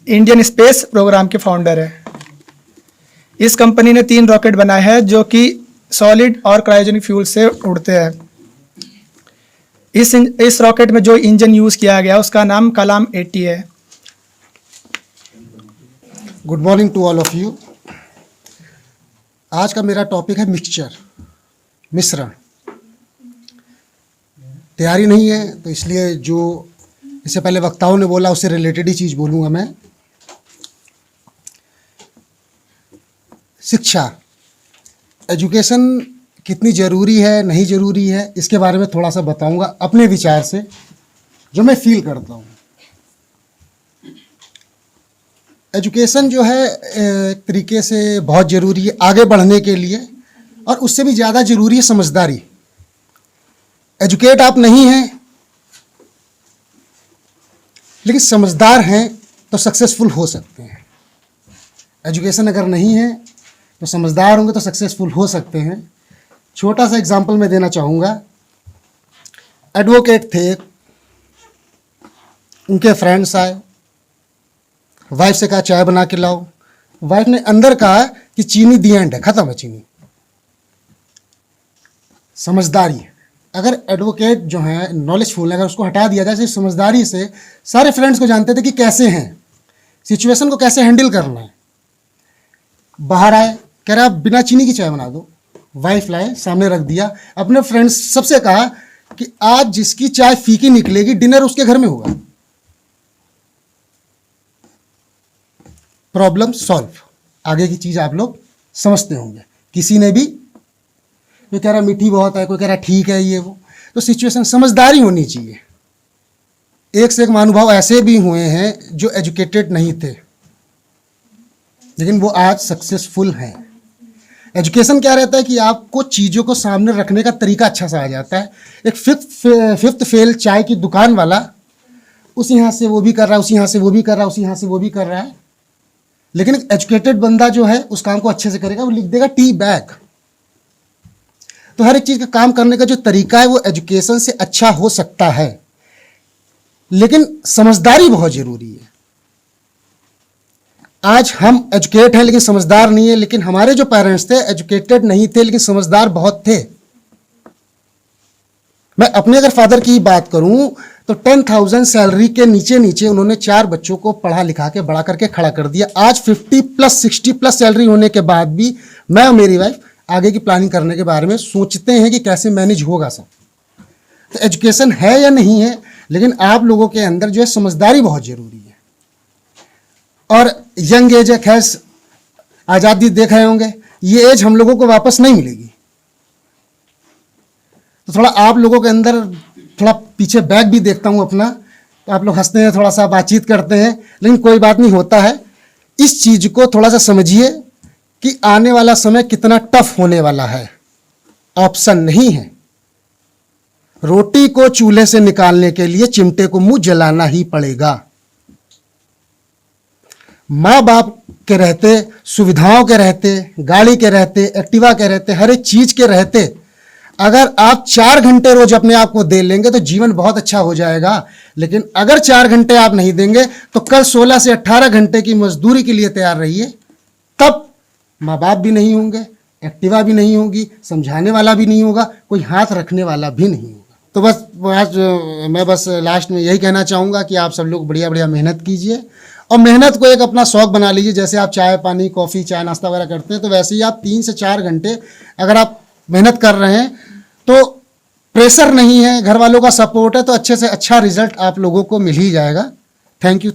इंडियन स्पेस प्रोग्राम के फाउंडर है। इस कंपनी ने 3 रॉकेट बनाए हैं जो कि सॉलिड और क्रायोजेनिक फ्यूल से उड़ते हैं। इस रॉकेट में जो इंजन यूज़ किया गया उसका नाम कलाम 80 है। Good morning to all of you. आज का मेरा टॉपिक है मिश्रण। तैयारी नहीं है तो इसलिए जो इससे पहले वक्ताओं ने बोला उससे रिलेटेड ही चीज़ बोलूँगा मैं। शिक्षा एजुकेशन कितनी ज़रूरी है नहीं ज़रूरी है इसके बारे में थोड़ा सा बताऊंगा अपने विचार से, जो मैं फील करता हूँ। एजुकेशन जो है एक तरीके से बहुत ज़रूरी है आगे बढ़ने के लिए, और उससे भी ज़्यादा ज़रूरी है समझदारी। एजुकेट आप नहीं हैं लेकिन समझदार हैं तो सक्सेसफुल हो सकते हैं। एजुकेशन अगर नहीं है तो समझदार होंगे तो सक्सेसफुल हो सकते हैं। छोटा सा एग्जांपल मैं देना चाहूँगा। एडवोकेट थे, उनके फ्रेंड्स आए, वाइफ से कहा चाय बना के लाओ, वाइफ ने अंदर कहा कि चीनी दी एंड है, ख़त्म है चीनी। समझदारी, अगर एडवोकेट जो है नॉलेजफुल है, अगर उसको हटा दिया जाए, सिर्फ समझदारी से सारे फ्रेंड्स को जानते थे कि कैसे हैं, सिचुएशन को कैसे हैंडल करना है। बाहर आए, कह रहा बिना चीनी की चाय बना दो, वाइफ लाए, सामने रख दिया, अपने फ्रेंड्स सबसे कहा कि आज जिसकी चाय फीकी निकलेगी डिनर उसके घर में होगा। Problem solve. आगे की चीज आप लोग समझते होंगे। किसी ने भी, कोई कह रहा मीठी बहुत है, कोई कह रहा ठीक है ये वो, तो सिचुएशन समझदारी होनी चाहिए। एक से एक महानुभाव ऐसे भी हुए हैं जो एजुकेटेड नहीं थे लेकिन वो आज सक्सेसफुल हैं। एजुकेशन क्या रहता है कि आपको चीज़ों को सामने रखने का तरीका अच्छा सा आ जाता है। एक फिफ्थ फेल चाय की दुकान वाला उसी यहाँ से वो भी कर रहा है, उसी यहाँ से वो भी कर रहा है, उसी यहाँ से वो भी कर रहा है, लेकिन एक एजुकेटेड बंदा जो है उस काम को अच्छे से करेगा, वो लिख देगा टी बैग। तो हर एक चीज़ का काम करने का जो तरीका है वो एजुकेशन से अच्छा हो सकता है, लेकिन समझदारी बहुत ज़रूरी है। आज हम एजुकेट हैं लेकिन समझदार नहीं है, लेकिन हमारे जो पेरेंट्स थे एजुकेटेड नहीं थे लेकिन समझदार बहुत थे। मैं अपने अगर फादर की बात करूं तो 10,000 सैलरी के नीचे नीचे उन्होंने 4 बच्चों को पढ़ा लिखा के बड़ा करके खड़ा कर दिया। आज 50+ 60+ सैलरी होने के बाद भी मैं और मेरी वाइफ आगे की प्लानिंग करने के बारे में सोचते हैं कि कैसे मैनेज होगा सब। तो एजुकेशन है या नहीं है, लेकिन आप लोगों के अंदर जो है समझदारी बहुत जरूरी है। और यंग एज है, खैर आज़ादी देख रहे होंगे, ये एज हम लोगों को वापस नहीं मिलेगी। तो थोड़ा आप लोगों के अंदर थोड़ा पीछे बैक भी देखता हूँ अपना, तो आप लोग हंसते हैं, थोड़ा सा बातचीत करते हैं, लेकिन कोई बात नहीं, होता है। इस चीज़ को थोड़ा सा समझिए कि आने वाला समय कितना टफ होने वाला है। ऑप्शन नहीं है। रोटी को चूल्हे से निकालने के लिए चिमटे को मुंह जलाना ही पड़ेगा। माँ बाप के रहते, सुविधाओं के रहते, गाड़ी के रहते, एक्टिवा के रहते, हर एक चीज के रहते, अगर आप 4 घंटे रोज अपने आप को दे लेंगे तो जीवन बहुत अच्छा हो जाएगा। लेकिन अगर 4 घंटे आप नहीं देंगे तो कल 16 से 18 घंटे की मजदूरी के लिए तैयार रहिए। तब माँ बाप भी नहीं होंगे, एक्टिवा भी नहीं होगी, समझाने वाला भी नहीं होगा, कोई हाथ रखने वाला भी नहीं होगा। तो बस मैं लास्ट में यही कहना चाहूँगा कि आप सब लोग बढ़िया बढ़िया मेहनत कीजिए, और मेहनत को एक अपना शौक बना लीजिए। जैसे आप चाय पानी, कॉफ़ी, चाय नाश्ता वगैरह करते हैं, तो वैसे ही आप 3 से 4 घंटे अगर आप मेहनत कर रहे हैं तो प्रेशर नहीं है, घर वालों का सपोर्ट है, तो अच्छे से अच्छा रिजल्ट आप लोगों को मिल ही जाएगा। Thank you.